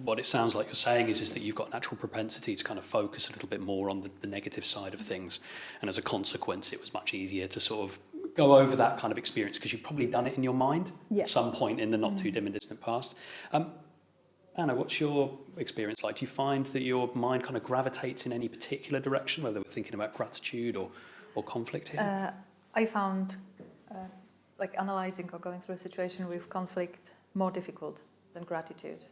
what it sounds like you're saying is that you've got a natural propensity to kind of focus a little bit more on the negative side of things, and as a consequence it was much easier to sort of go over that kind of experience because you've probably done it in your mind at some point in the not too dim and distant past. Anna, what's your experience like? Do you find that your mind kind of gravitates in any particular direction, whether we're thinking about gratitude or conflict here? I found like analysing or going through a situation with conflict more difficult than gratitude.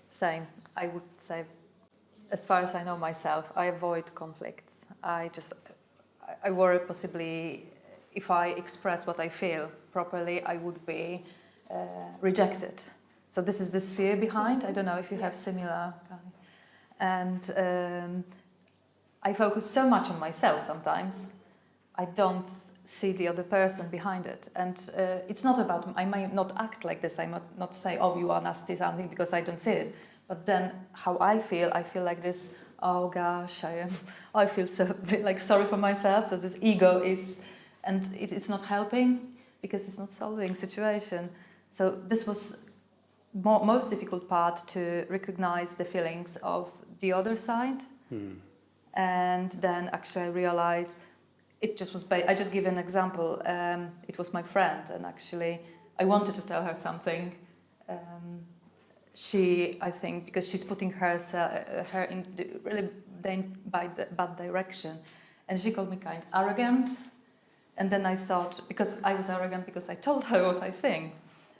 Same. I would say, as far as I know myself, I avoid conflicts. I worry possibly if I express what I feel properly, I would be rejected. So this is this fear behind. I don't know if you have similar kind. And I focus so much on myself sometimes. I don't see the other person behind it. And it's not about, I might not act like this. I might not say, oh, you are nasty something because I don't see it. But then how I feel like this, oh gosh, I feel so like sorry for myself. So this ego is, and it's not helping because it's not solving situation. So this was most difficult part, to recognize the feelings of the other side. And then actually I realized it just was, I just give an example. It was my friend, and actually I wanted to tell her something. I think, because she's putting her in the really bad direction, and she called me kind arrogant. And then I thought, because I was arrogant because I told her what I think,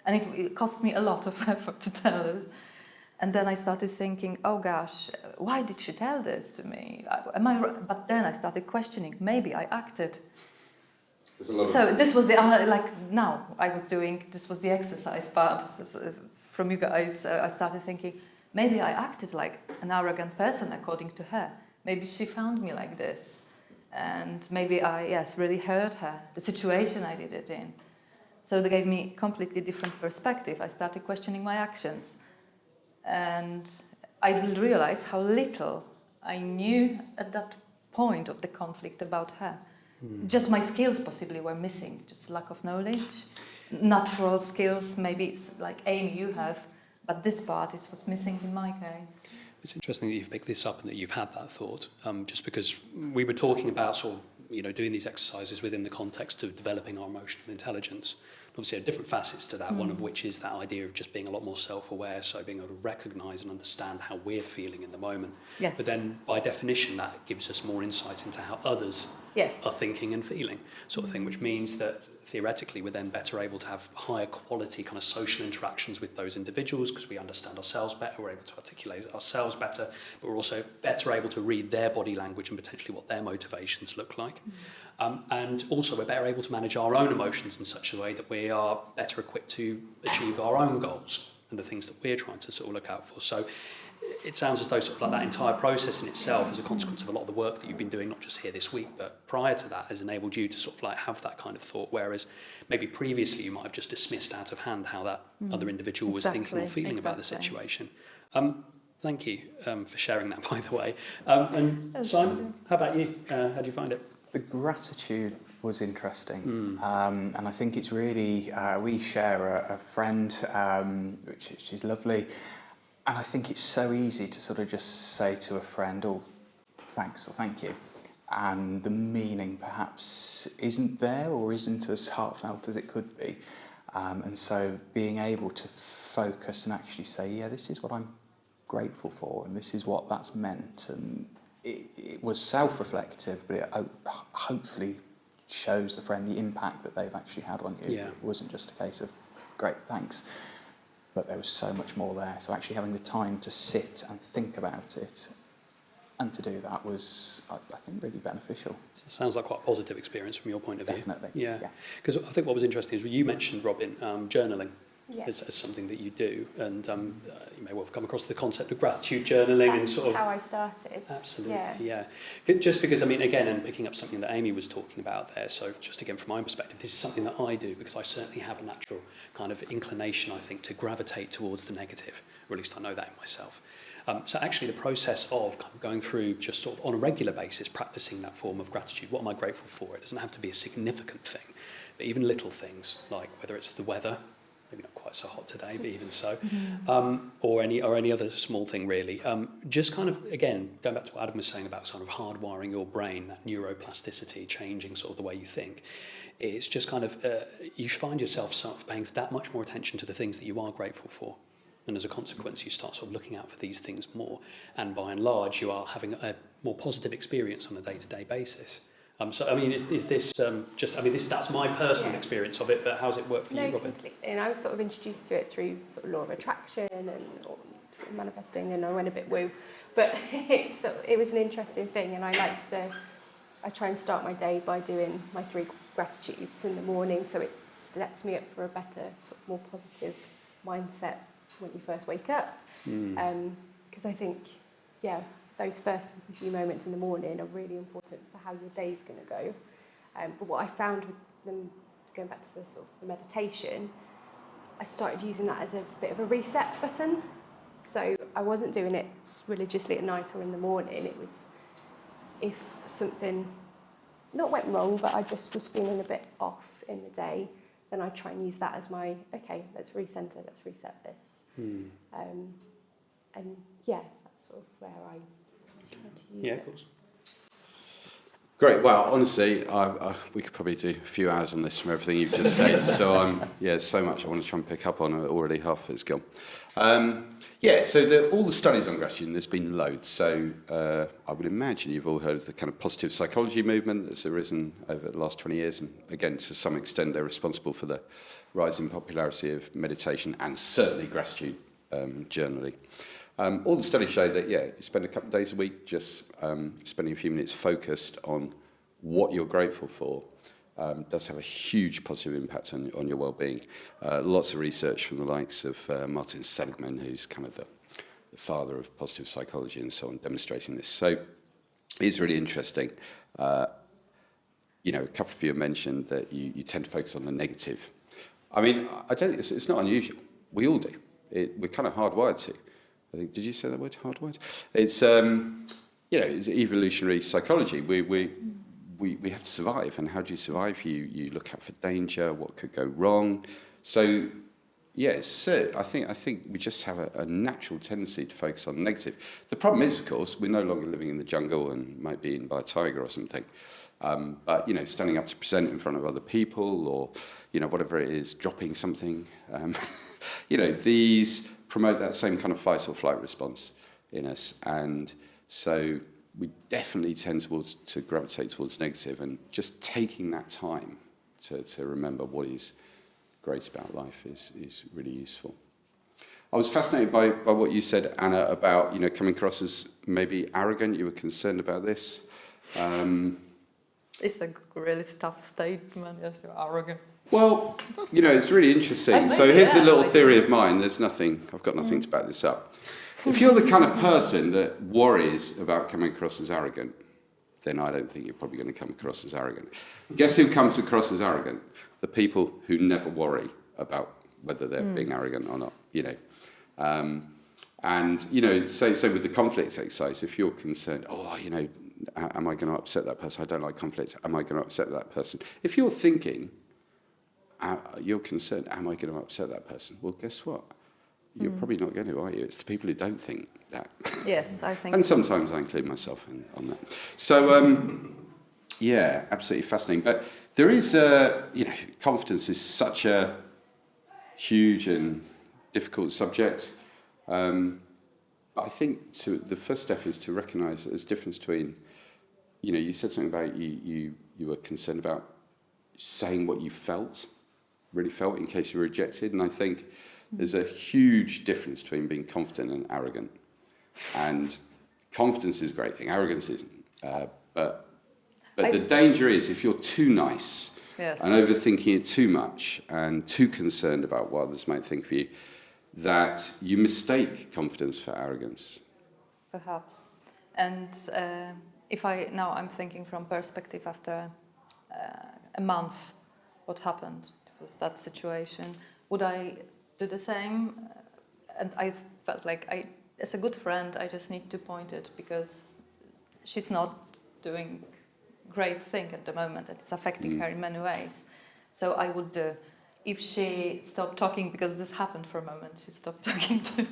and it cost me a lot of effort to tell her. And then I started thinking, oh gosh, why did she tell this to me? Am I? But then I started questioning. Maybe I acted. So this was now I was doing. This was the exercise part from you guys. I started thinking, maybe I acted like an arrogant person according to her. Maybe she found me like this, and maybe I really hurt her. The situation I did it in. So they gave me completely different perspective. I started questioning my actions. And I realized how little I knew at that point of the conflict about her. Just my skills possibly were missing, just lack of knowledge. Natural skills, maybe it's like Amy, you have, but this part was missing in my case. It's interesting that you've picked this up and that you've had that thought, just because we were talking about sort of, doing these exercises within the context of developing our emotional intelligence. Obviously, there are different facets to that, one of which is that idea of just being a lot more self-aware, so being able to recognise and understand how we're feeling in the moment. Yes. But then, by definition, that gives us more insight into how others are thinking and feeling, sort of thing, which means that theoretically we're then better able to have higher quality kind of social interactions with those individuals because we understand ourselves better, we're able to articulate ourselves better, but we're also better able to read their body language and potentially what their motivations look like. And also we're better able to manage our own emotions in such a way that we are better equipped to achieve our own goals and the things that we're trying to sort of look out for. So it sounds as though sort of like that entire process in itself, as a consequence of a lot of the work that you've been doing, not just here this week, but prior to that, has enabled you to sort of like have that kind of thought, whereas maybe previously you might have just dismissed out of hand how that other individual was thinking or feeling about the situation. Thank you for sharing that, by the way. And Simon, how about you? How do you find it? The gratitude was interesting, and I think it's really, we share a friend, which is lovely, and I think it's so easy to sort of just say to a friend, oh, thanks or thank you, and the meaning perhaps isn't there or isn't as heartfelt as it could be, and so being able to focus and actually say, yeah, this is what I'm grateful for, and this is what that's meant, and it was self-reflective, but it hopefully shows the friend the impact that they've actually had on you. Yeah. It wasn't just a case of, great, thanks, but there was so much more there. So actually having the time to sit and think about it and to do that was, I think, really beneficial. So it sounds like quite a positive experience from your point of view. Definitely. Yeah. Because I think what was interesting is you mentioned, Robin, journaling. Yeah. As something that you do, and you may well have come across the concept of gratitude journaling. That's and sort of how I started. Absolutely, yeah. Just because, I mean, again, and picking up something that Amy was talking about there, so just again from my perspective, this is something that I do because I certainly have a natural kind of inclination, I think, to gravitate towards the negative, or at least I know that in myself. So actually the process of kind of going through just sort of on a regular basis, practicing that form of gratitude, what am I grateful for? It doesn't have to be a significant thing, but even little things, like whether it's the weather, maybe not quite so hot today, but even so, or any other small thing really. Just kind of, again, going back to what Adam was saying about sort of hardwiring your brain, that neuroplasticity, changing sort of the way you think. It's just kind of, you find yourself sort of paying that much more attention to the things that you are grateful for. And as a consequence, you start sort of looking out for these things more. And by and large, you are having a more positive experience on a day-to-day basis. So, I mean, is this just, I mean, that's my personal experience of it, but how's it work for you, Robin? Completely. And I was sort of introduced to it through sort of law of attraction and sort of manifesting, and I went a bit woo. But it was an interesting thing, and I try and start my day by doing my 3 gratitudes in the morning, so it sets me up for a better, sort of more positive mindset when you first wake up. Because I think, those first few moments in the morning are really important for how your day's going to go. But what I found with them, going back to the sort of the meditation, I started using that as a bit of a reset button. So I wasn't doing it religiously at night or in the morning. It was if something not went wrong, but I just was feeling a bit off in the day, then I try and use that as my, okay, let's recenter, let's reset this. And that's sort of where I try to use it. Of course. Great. Well, honestly, we could probably do a few hours on this from everything you've just said. So, so much I want to try and pick up on. Already half of it's gone. So all the studies on gratitude, and there's been loads. So I would imagine you've all heard of the kind of positive psychology movement that's arisen over the last 20 years. And again, to some extent, they're responsible for the rising popularity of meditation and certainly gratitude journaling. All the studies show that, you spend a couple of days a week just spending a few minutes focused on what you're grateful for does have a huge positive impact on your well-being. Lots of research from the likes of Martin Seligman, who's kind of the father of positive psychology and so on, demonstrating this. So it's really interesting. A couple of you have mentioned that you tend to focus on the negative. I mean, I don't think it's not unusual. We all do. We're kind of hardwired to. I think, did you say that word, hardwired? It's, it's evolutionary psychology. We have to survive, and how do you survive? You look out for danger, what could go wrong. So, I think we just have a natural tendency to focus on negative. The problem is, of course, we're no longer living in the jungle and might be eaten by a tiger or something. But, standing up to present in front of other people or, whatever it is, dropping something, these promote that same kind of fight or flight response in us. And so we definitely tend to gravitate towards negative, and just taking that time to remember what is great about life is really useful. I was fascinated by what you said, Anna, about coming across as maybe arrogant. You were concerned about this. It's a really tough statement. Yes, you're arrogant. Well, it's really interesting. So here's a little theory of mine. I've got nothing to back this up. If you're the kind of person that worries about coming across as arrogant, then I don't think you're probably going to come across as arrogant. Guess who comes across as arrogant? The people who never worry about whether they're being arrogant or not, you know. And, you know, so with the conflict exercise, if you're concerned, oh, you know, am I going to upset that person? I don't like conflict. Am I going to upset that person? If you're thinking, you're concerned, am I going to upset that person? Well, guess what? You're probably not going to, are you? It's the people who don't think that. Yes, I think. And sometimes I include myself on that. So, yeah, absolutely fascinating. But there is, you know, confidence is such a huge and difficult subject. But I think the first step is to recognise that there's a difference between, you know, you said something about you were concerned about saying what you really felt in case you were rejected. And I think there's a huge difference between being confident and arrogant. And confidence is a great thing, arrogance isn't. But the danger is if you're too nice and overthinking it too much and too concerned about what others might think of you, that you mistake confidence for arrogance. Perhaps. And I'm thinking from perspective after a month, what happened? It was that situation. Would I do the same? And I felt like as a good friend, I just need to point it because she's not doing great thing at the moment. It's affecting her in many ways. So I would, if she stopped talking, because this happened for a moment, she stopped talking to me.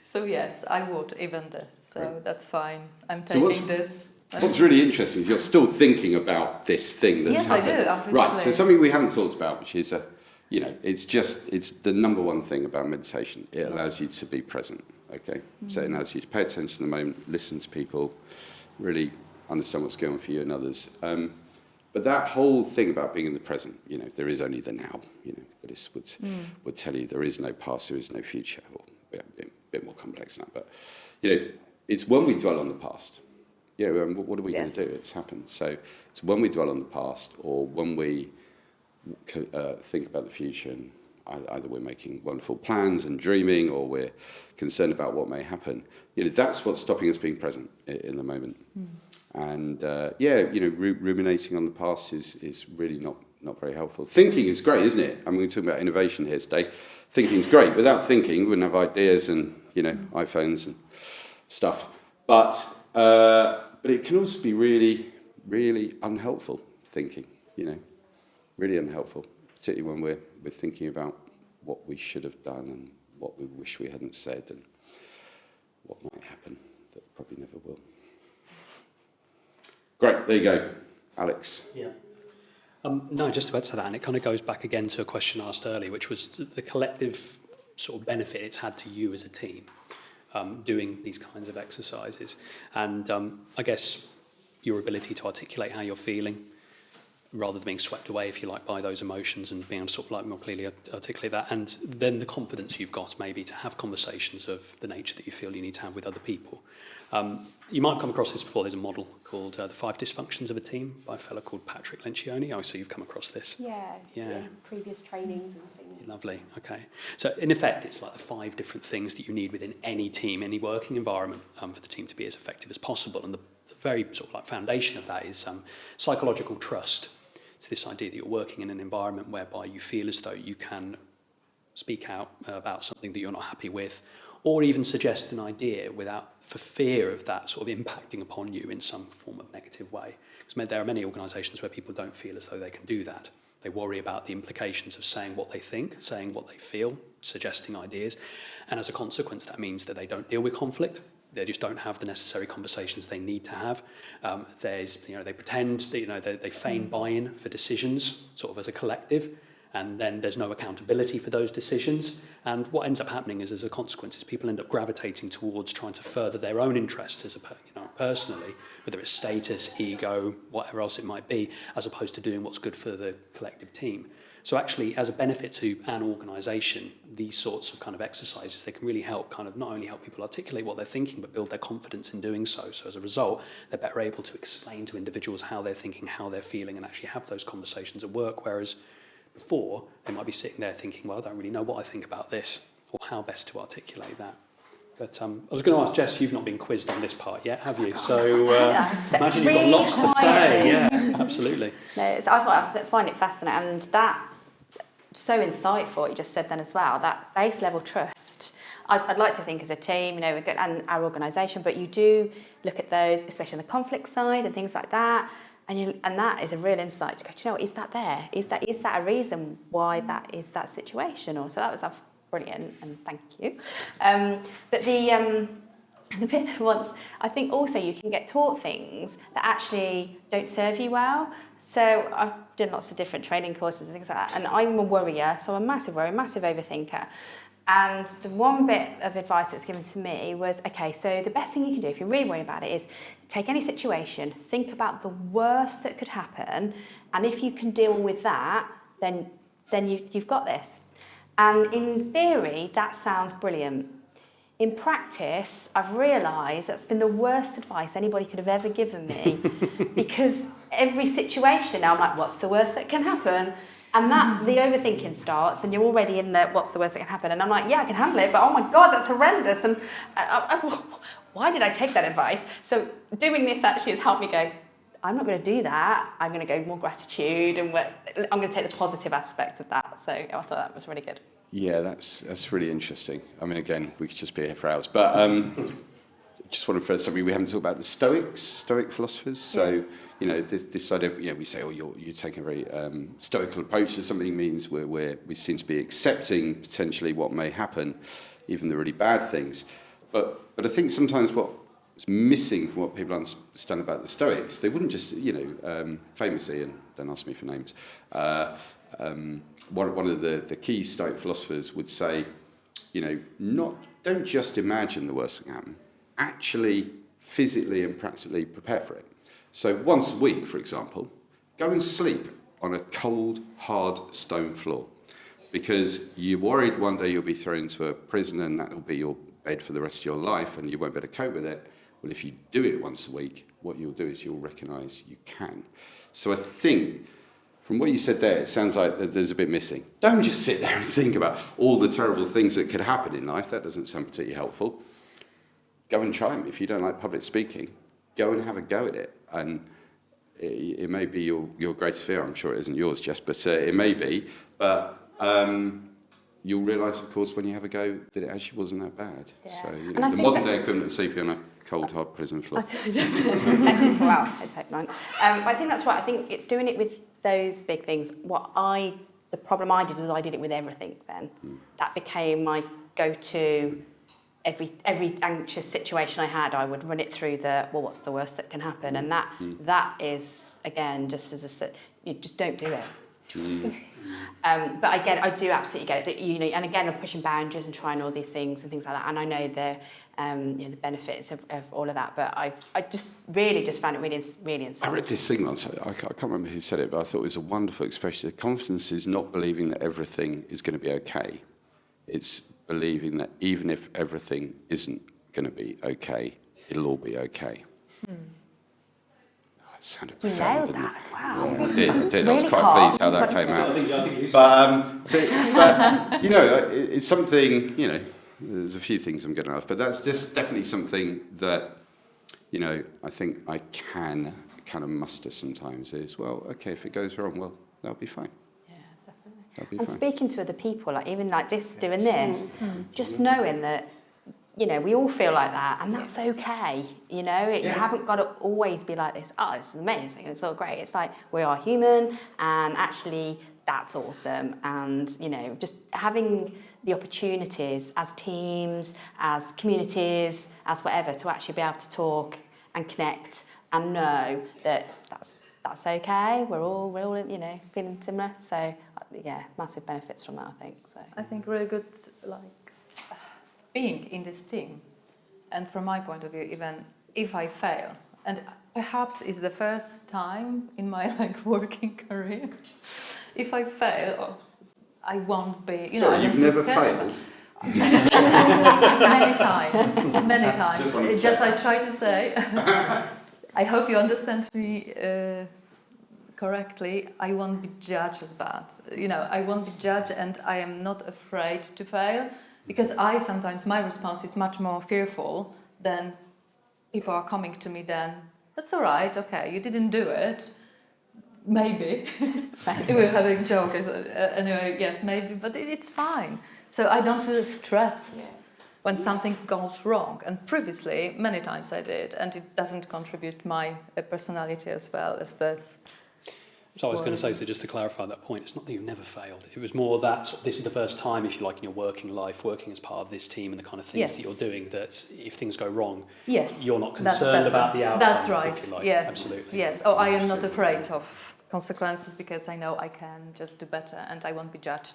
So yes, I would, even this. So that's fine. I'm taking this. What's really interesting is you're still thinking about this thing that's happened. Yes, I do, obviously. Right, so something we haven't talked about, which is, you know, it's the number one thing about meditation. It allows you to be present, okay? So it allows you to pay attention to the moment, listen to people, really understand what's going on for you and others. But that whole thing about being in the present, you know, there is only the now, you know, Buddhists would tell you there is no past, there is no future, or a bit more complex than that. But, you know, it's when we dwell on the past. You know, what are we going to do? It's happened. So it's when we dwell on the past or when we think about the future and either we're making wonderful plans and dreaming or we're concerned about what may happen. You know, that's what's stopping us being present in the moment. And, you know, ruminating on the past is really not very helpful. Thinking is great, isn't it? I mean, we're talking about innovation here today. Thinking's great. Without thinking, we wouldn't have ideas and, you know, iPhones and stuff. But it can also be really, really unhelpful thinking, you know, really unhelpful, particularly when we're thinking about what we should have done and what we wish we hadn't said and what might happen that probably never will. Great, there you go. Alex. Yeah. No, just to add to that, and it kind of goes back again to a question asked earlier, which was the collective sort of benefit it's had to you as a team. Doing these kinds of exercises. And I guess your ability to articulate how you're feeling, rather than being swept away, if you like, by those emotions and being able to sort of like more clearly articulate that. And then the confidence you've got maybe to have conversations of the nature that you feel you need to have with other people. You might have come across this before. There's a model called The 5 Dysfunctions of a Team by a fellow called Patrick Lencioni. Oh, so you've come across this. Yeah. Previous trainings and things. Lovely, okay. So in effect, it's like the 5 different things that you need within any team, any working environment for the team to be as effective as possible. And the very sort of like foundation of that is psychological trust. It's this idea that you're working in an environment whereby you feel as though you can speak out about something that you're not happy with, or even suggest an idea for fear of that sort of impacting upon you in some form of negative way. Because there are many organisations where people don't feel as though they can do that. They worry about the implications of saying what they think, saying what they feel, suggesting ideas. And as a consequence, that means that they don't deal with conflict. They just don't have the necessary conversations they need to have. They pretend that, they feign buy-in for decisions, sort of as a collective, and then there's no accountability for those decisions. And what ends up happening is, as a consequence, is people end up gravitating towards trying to further their own interests personally, whether it's status, ego, whatever else it might be, as opposed to doing what's good for the collective team. So actually, as a benefit to an organisation, these sorts of kind of exercises, they can really help kind of not only help people articulate what they're thinking, but build their confidence in doing so. So as a result, they're better able to explain to individuals how they're thinking, how they're feeling, and actually have those conversations at work. Whereas before, they might be sitting there thinking, well, I don't really know what I think about this, or how best to articulate that. But I was going to ask Jess, you've not been quizzed on this part yet, have you? So imagine you've got really lots to say. quietly. Yeah, absolutely. No, I find it fascinating, and that so insightful what you just said then as well. That base level trust. I'd like to think as a team, you know, and our organisation, but you do look at those, especially on the conflict side and things like that, and that is a real insight to go, do you know what, is that there? Is that a reason why that is that situation? Or so that was brilliant, and thank you. But the bit that once, I think also you can get taught things that actually don't serve you well. So I've done lots of different training courses and things like that, and I'm a worrier, so I'm a massive worrier, massive overthinker. And the one bit of advice that was given to me was, okay, so the best thing you can do if you're really worried about it is take any situation, think about the worst that could happen, and if you can deal with that, then you've got this. And in theory, that sounds brilliant. In practice, I've realised that's been the worst advice anybody could have ever given me, because every situation now I'm like, what's the worst that can happen? And that the overthinking starts, and you're already in the what's the worst that can happen? And I'm like, yeah, I can handle it, but oh my God, that's horrendous. And why did I take that advice? So doing this actually has helped me go, I'm not going to do that. I'm going to go more gratitude, and I'm going to take the positive aspect of that. So I thought that was really good. Yeah, that's really interesting. I mean, again, we could just be here for hours, but just want to throw something we haven't talked about, the Stoic philosophers. So, yes. You know, this side of, you know, we say, oh, you're taking a very stoical approach to something, means we seem to be accepting potentially what may happen, even the really bad things. But I think sometimes what's missing from what people understand about the Stoics, they wouldn't just, you know, famously, and don't ask me for names, one of the key Stoic philosophers would say, you know, don't just imagine the worst that can happen. Actually, physically and practically prepare for it. So once a week, for example, go and sleep on a cold, hard stone floor, because you're worried one day you'll be thrown into a prison and that will be your bed for the rest of your life and you won't be able to cope with it. Well, if you do it once a week, what you'll do is you'll recognise you can. So I think, from what you said there, it sounds like there's a bit missing. Don't just sit there and think about all the terrible things that could happen in life. That doesn't sound particularly helpful. Go and try them. If you don't like public speaking, go and have a go at it. And it may be your greatest fear. I'm sure it isn't yours, Jess, but it may be. But you'll realise, of course, when you have a go, that it actually wasn't that bad. Yeah. So, you know, the modern day equivalent of sleeping on a cold, hard prison floor. Excellent. Well, I hope not. I think that's right. I think it's doing it with those big things. The problem I did was I did it with everything then. That became my go-to. Every anxious situation I had, I would run it through what's the worst that can happen? And that is, again, just as you just don't do it. But I do absolutely get it. That, you know, and again, I'm pushing boundaries and trying all these things and things like that. And I know the benefits of all of that. But I just really found it really insightful. I read this thing once. I can't remember who said it, but I thought it was a wonderful expression. Confidence is not believing that everything is going to be okay. It's believing that even if everything isn't going to be okay, it'll all be okay. It sounded profound, didn't it? As well. Yeah, I did. I was quite pleased how that came out. But you know, it's something, you know, there's a few things I'm going to ask, but that's just definitely something that, you know, I think I can kind of muster sometimes is, well, okay, if it goes wrong, well, that'll be fine. And speaking to other people, like even like this, doing this, just knowing that, you know, we all feel like that, and that's okay. You know, you haven't got to always be like this. Oh, this is amazing, it's all great. It's like we are human, and actually that's awesome. And you know, just having the opportunities as teams, as communities, as whatever, to actually be able to talk and connect and know that that's okay. We're all you know, feeling similar. So yeah, massive benefits from that, I think. So I think really good, like being in this team, and from my point of view, even if I fail, and perhaps it's the first time in my working career, if I fail, I won't be. You Sorry, know, you've never failed. Many times. Just I try to say. I hope you understand me correctly. I won't be judged as bad. You know, I won't be judged, and I am not afraid to fail. Because I sometimes, my response is much more fearful than people are coming to me then, that's all right, okay, you didn't do it, maybe. We're having a joke, anyway, yes, maybe, but it's fine. So I don't feel stressed when something goes wrong. And previously, many times I did, and it doesn't contribute my personality as well as this. So I was going to say, so just to clarify that point, it's not that you've never failed. It was more that this is the first time, if you like, in your working life, working as part of this team and the kind of things that you're doing, that if things go wrong, you're not concerned about the outcome. That's right. If you like. Yes. Absolutely. Yes. Oh, I am not afraid of consequences because I know I can just do better and I won't be judged,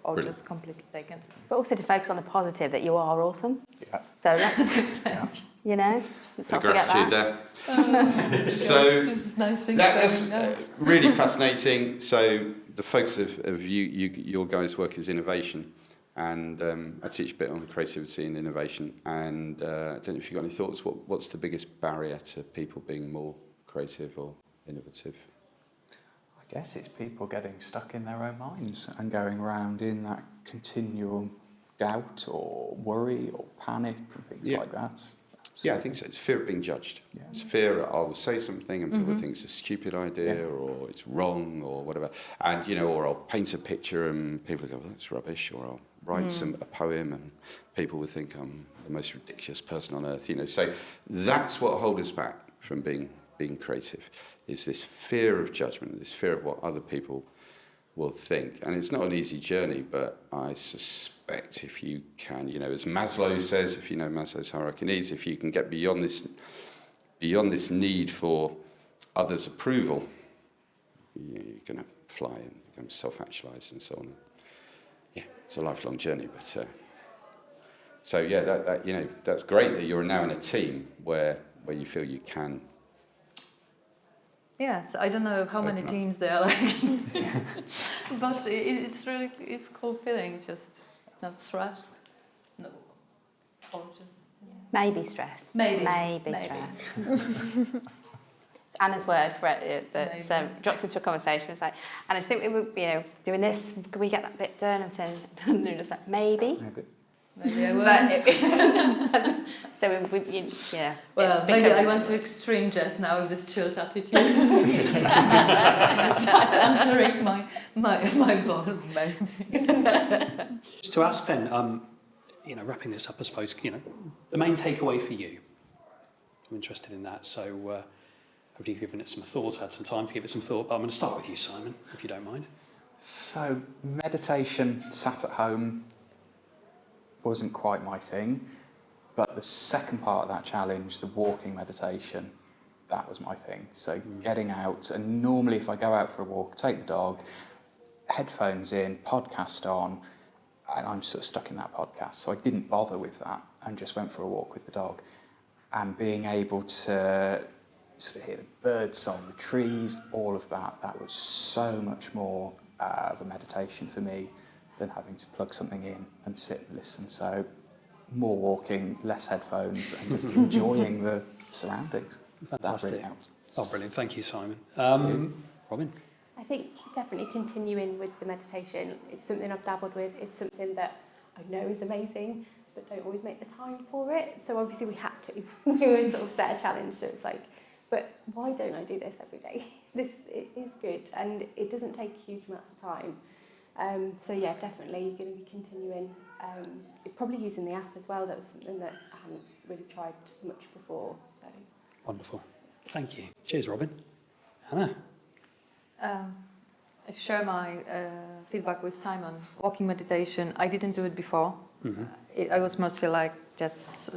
or Brilliant. just completely taken. But also to focus on the positive, that you are awesome. Yeah. So let's, let's not forget Gratitude that. there. So Just nice things that's going on. really fascinating. So the focus of your guys' work is innovation, and I teach a bit on creativity and innovation. And I don't know if you've got any thoughts. What's the biggest barrier to people being more creative or innovative? I guess it's people getting stuck in their own minds and going around in that continual doubt or worry or panic and things like that. Yeah, I think so. It's fear of being judged. Yeah. It's fear that I will say something and people think it's a stupid idea or it's wrong or whatever. And, or I'll paint a picture and people go, well, that's rubbish. Or I'll write a poem and people will think I'm the most ridiculous person on earth. So that's what holds us back from being creative, is this fear of judgment, this fear of what other people will think. And it's not an easy journey, but I suspect if you can, as Maslow says, if you know Maslow's hierarchy of needs, if you can get beyond this need for others' approval, you're going to fly and become self-actualized and so on. Yeah, it's a lifelong journey, but so yeah, that's great that you're now in a team where you feel you can. Yes, I don't know how many teams there are like, but it's a cool feeling, just not stress. No, or just Maybe stress. Maybe stress. It's Anna's word for it that dropped into a conversation. It was like, and I just think we were, doing this. Can we get that bit done? And they're just like, maybe. Maybe I will. So Well, maybe I went to extreme just now with this chilled attitude. Answering my bottle, maybe. Just to ask then, wrapping this up, I suppose, the main takeaway for you. I'm interested in that. So, have you given it some thought? Had some time to give it some thought. But I'm going to start with you, Simon, if you don't mind. So, meditation, sat at home, wasn't quite my thing, but the second part of that challenge, the walking meditation, that was my thing. So getting out, and normally if I go out for a walk, take the dog, headphones in, podcast on, and I'm sort of stuck in that podcast. So I didn't bother with that and just went for a walk with the dog. And being able to sort of hear the bird song, the trees, all of that, that was so much more of a meditation for me than having to plug something in and sit and listen. So more walking, less headphones, and just enjoying the surroundings. Fantastic. That really helped. Oh, brilliant. Thank you, Simon. Robin? I think definitely continuing with the meditation. It's something I've dabbled with. It's something that I know is amazing, but don't always make the time for it. So obviously we had to. We always sort of set a challenge. So it's like, but why don't I do this every day? It is good, and it doesn't take huge amounts of time. So yeah, definitely going to be continuing. Probably using the app as well. That was something that I hadn't really tried much before. So Wonderful. Thank you. Cheers, Robin. Hannah? I share my feedback with Simon. Walking meditation, I didn't do it before. I was mostly like just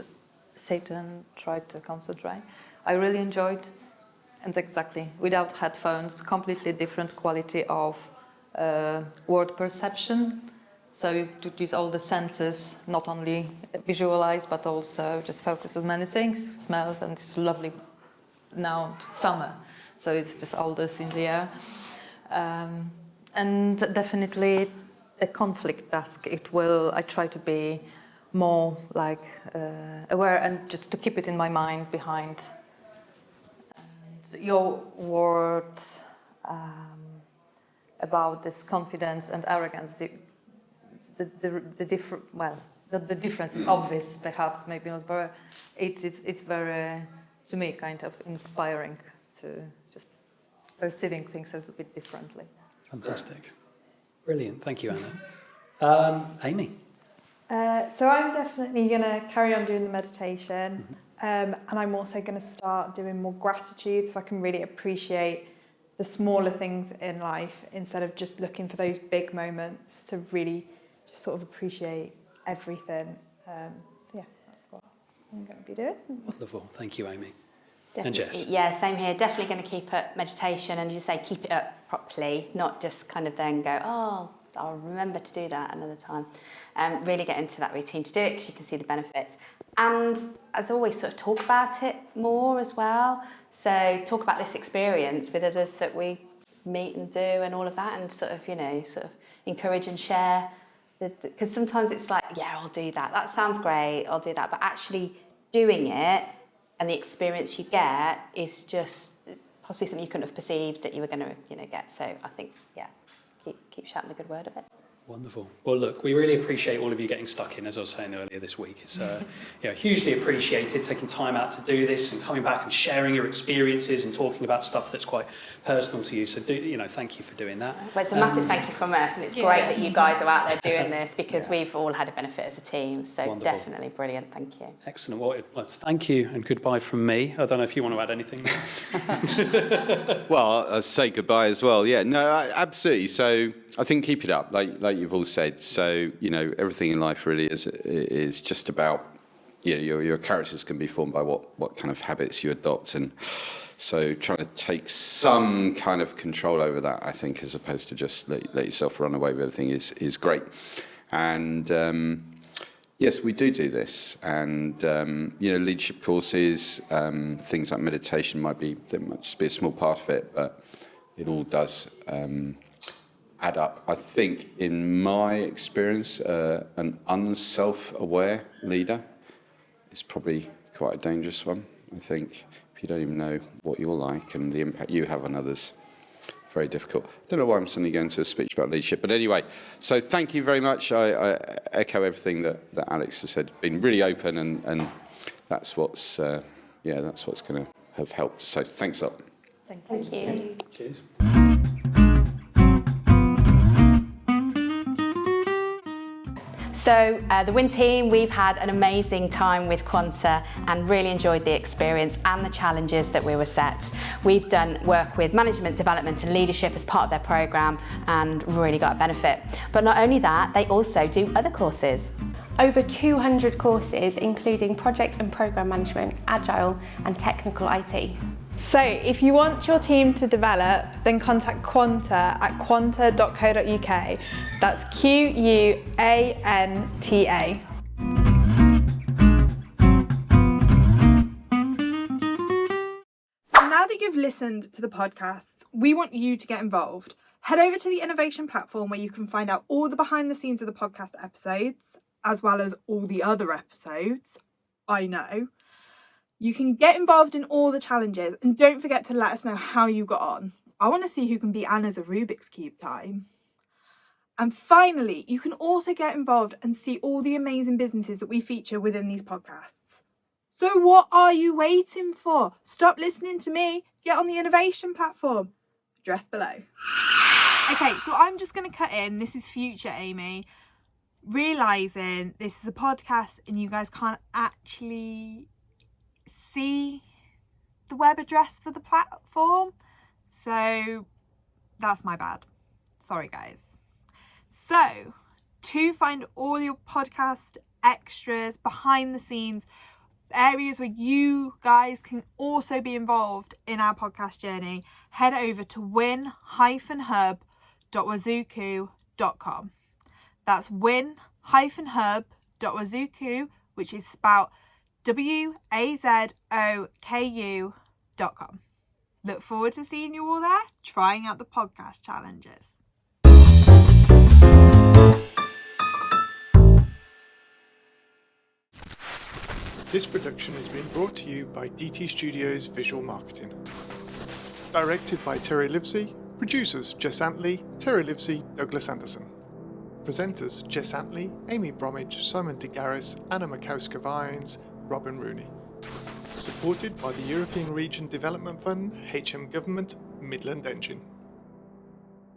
sit and try to concentrate. I really enjoyed, and exactly, without headphones, completely different quality of word perception. So you use all the senses, not only visualize, but also just focus on many things, smells, and it's lovely now, it's summer, so it's just all this in the air. And definitely a conflict task. I try to be more like aware and just to keep it in my mind behind. And your word about this confidence and arrogance, the different, well, the difference is obvious, perhaps, maybe not very, it's very, to me, kind of inspiring to just perceiving things a little bit differently. Fantastic. Brilliant. Thank you, Anna. Amy? So I'm definitely going to carry on doing the meditation, and I'm also going to start doing more gratitude so I can really appreciate the smaller things in life instead of just looking for those big moments, to really just sort of appreciate everything. So yeah, that's what I'm going to be doing. Wonderful. Thank you, Amy. Definitely. And Jess? Yeah, same here. Definitely going to keep up meditation, and as you say, keep it up properly, not just kind of then go, oh, I'll remember to do that another time. Really get into that routine to do it, because you can see the benefits. And as always, sort of talk about it more as well. So talk about this experience with others that we meet and do and all of that, and sort of, sort of encourage and share. Because sometimes it's like, yeah, I'll do that. That sounds great, I'll do that. But actually doing it and the experience you get is just possibly something you couldn't have perceived that you were going to, get. So I think, yeah, keep shouting the good word of it. Wonderful. Well, look, we really appreciate all of you getting stuck in, as I was saying earlier this week. It's hugely appreciated, taking time out to do this and coming back and sharing your experiences and talking about stuff that's quite personal to you. So, thank you for doing that. Well, it's a massive thank you from us, and it's great that you guys are out there doing this, because we've all had a benefit as a team. So Wonderful. Definitely brilliant. Thank you. Excellent. Well, thank you and goodbye from me. I don't know if you want to add anything there. Well, I'll say goodbye as well. Yeah, no, absolutely. So I think keep it up, like you've all said. So, everything in life really is just about, your characters can be formed by what kind of habits you adopt. And so trying to take some kind of control over that, I think, as opposed to just let yourself run away with everything is great. And yes, we do this. And, leadership courses, things like meditation might just be a small part of it, but it all does add up. I think, in my experience, an unself-aware leader is probably quite a dangerous one. I think if you don't even know what you're like and the impact you have on others, very difficult. I don't know why I'm suddenly going to a speech about leadership, but anyway, so thank you very much. I echo everything that Alex has said. Been really open, and that's what's that's what's going to have helped. So thanks a lot. Thank you. Cheers. So the Winn team, we've had an amazing time with Quanta and really enjoyed the experience and the challenges that we were set. We've done work with management development and leadership as part of their programme and really got a benefit. But not only that, they also do other courses. Over 200 courses, including project and programme management, agile and technical IT. So if you want your team to develop, then contact Quanta at quanta.co.uk. That's QUANTA. Now that you've listened to the podcasts, we want you to get involved. Head over to the innovation platform, where you can find out all the behind the scenes of the podcast episodes, as well as all the other episodes. I know. You can get involved in all the challenges, and don't forget to let us know how you got on. I want to see who can beat Anna's Rubik's Cube time. And finally, you can also get involved and see all the amazing businesses that we feature within these podcasts. So what are you waiting for? Stop listening to me. Get on the innovation platform. Address below. Okay, so I'm just going to cut in. This is future Amy. Realising this is a podcast and you guys can't actually see the web address for the platform, so that's my bad. Sorry guys. So to find all your podcast extras, behind the scenes, areas where you guys can also be involved in our podcast journey, head over to win-hub.wazuku.com. That's win-hub.wazuku, which is spelled WAZOKU.com. Look forward to seeing you all there, trying out the podcast challenges. This production has been brought to you by DT Studios Visual Marketing. Directed by Terry Livesey, producers Jess Antley, Terry Livesey, Douglas Anderson. Presenters Jess Antley, Amy Bromwich, Simon de Garis, Anna Makowska-Vines, Robin Rooney. Supported by the European Region Development Fund, HM Government, Midland Engine.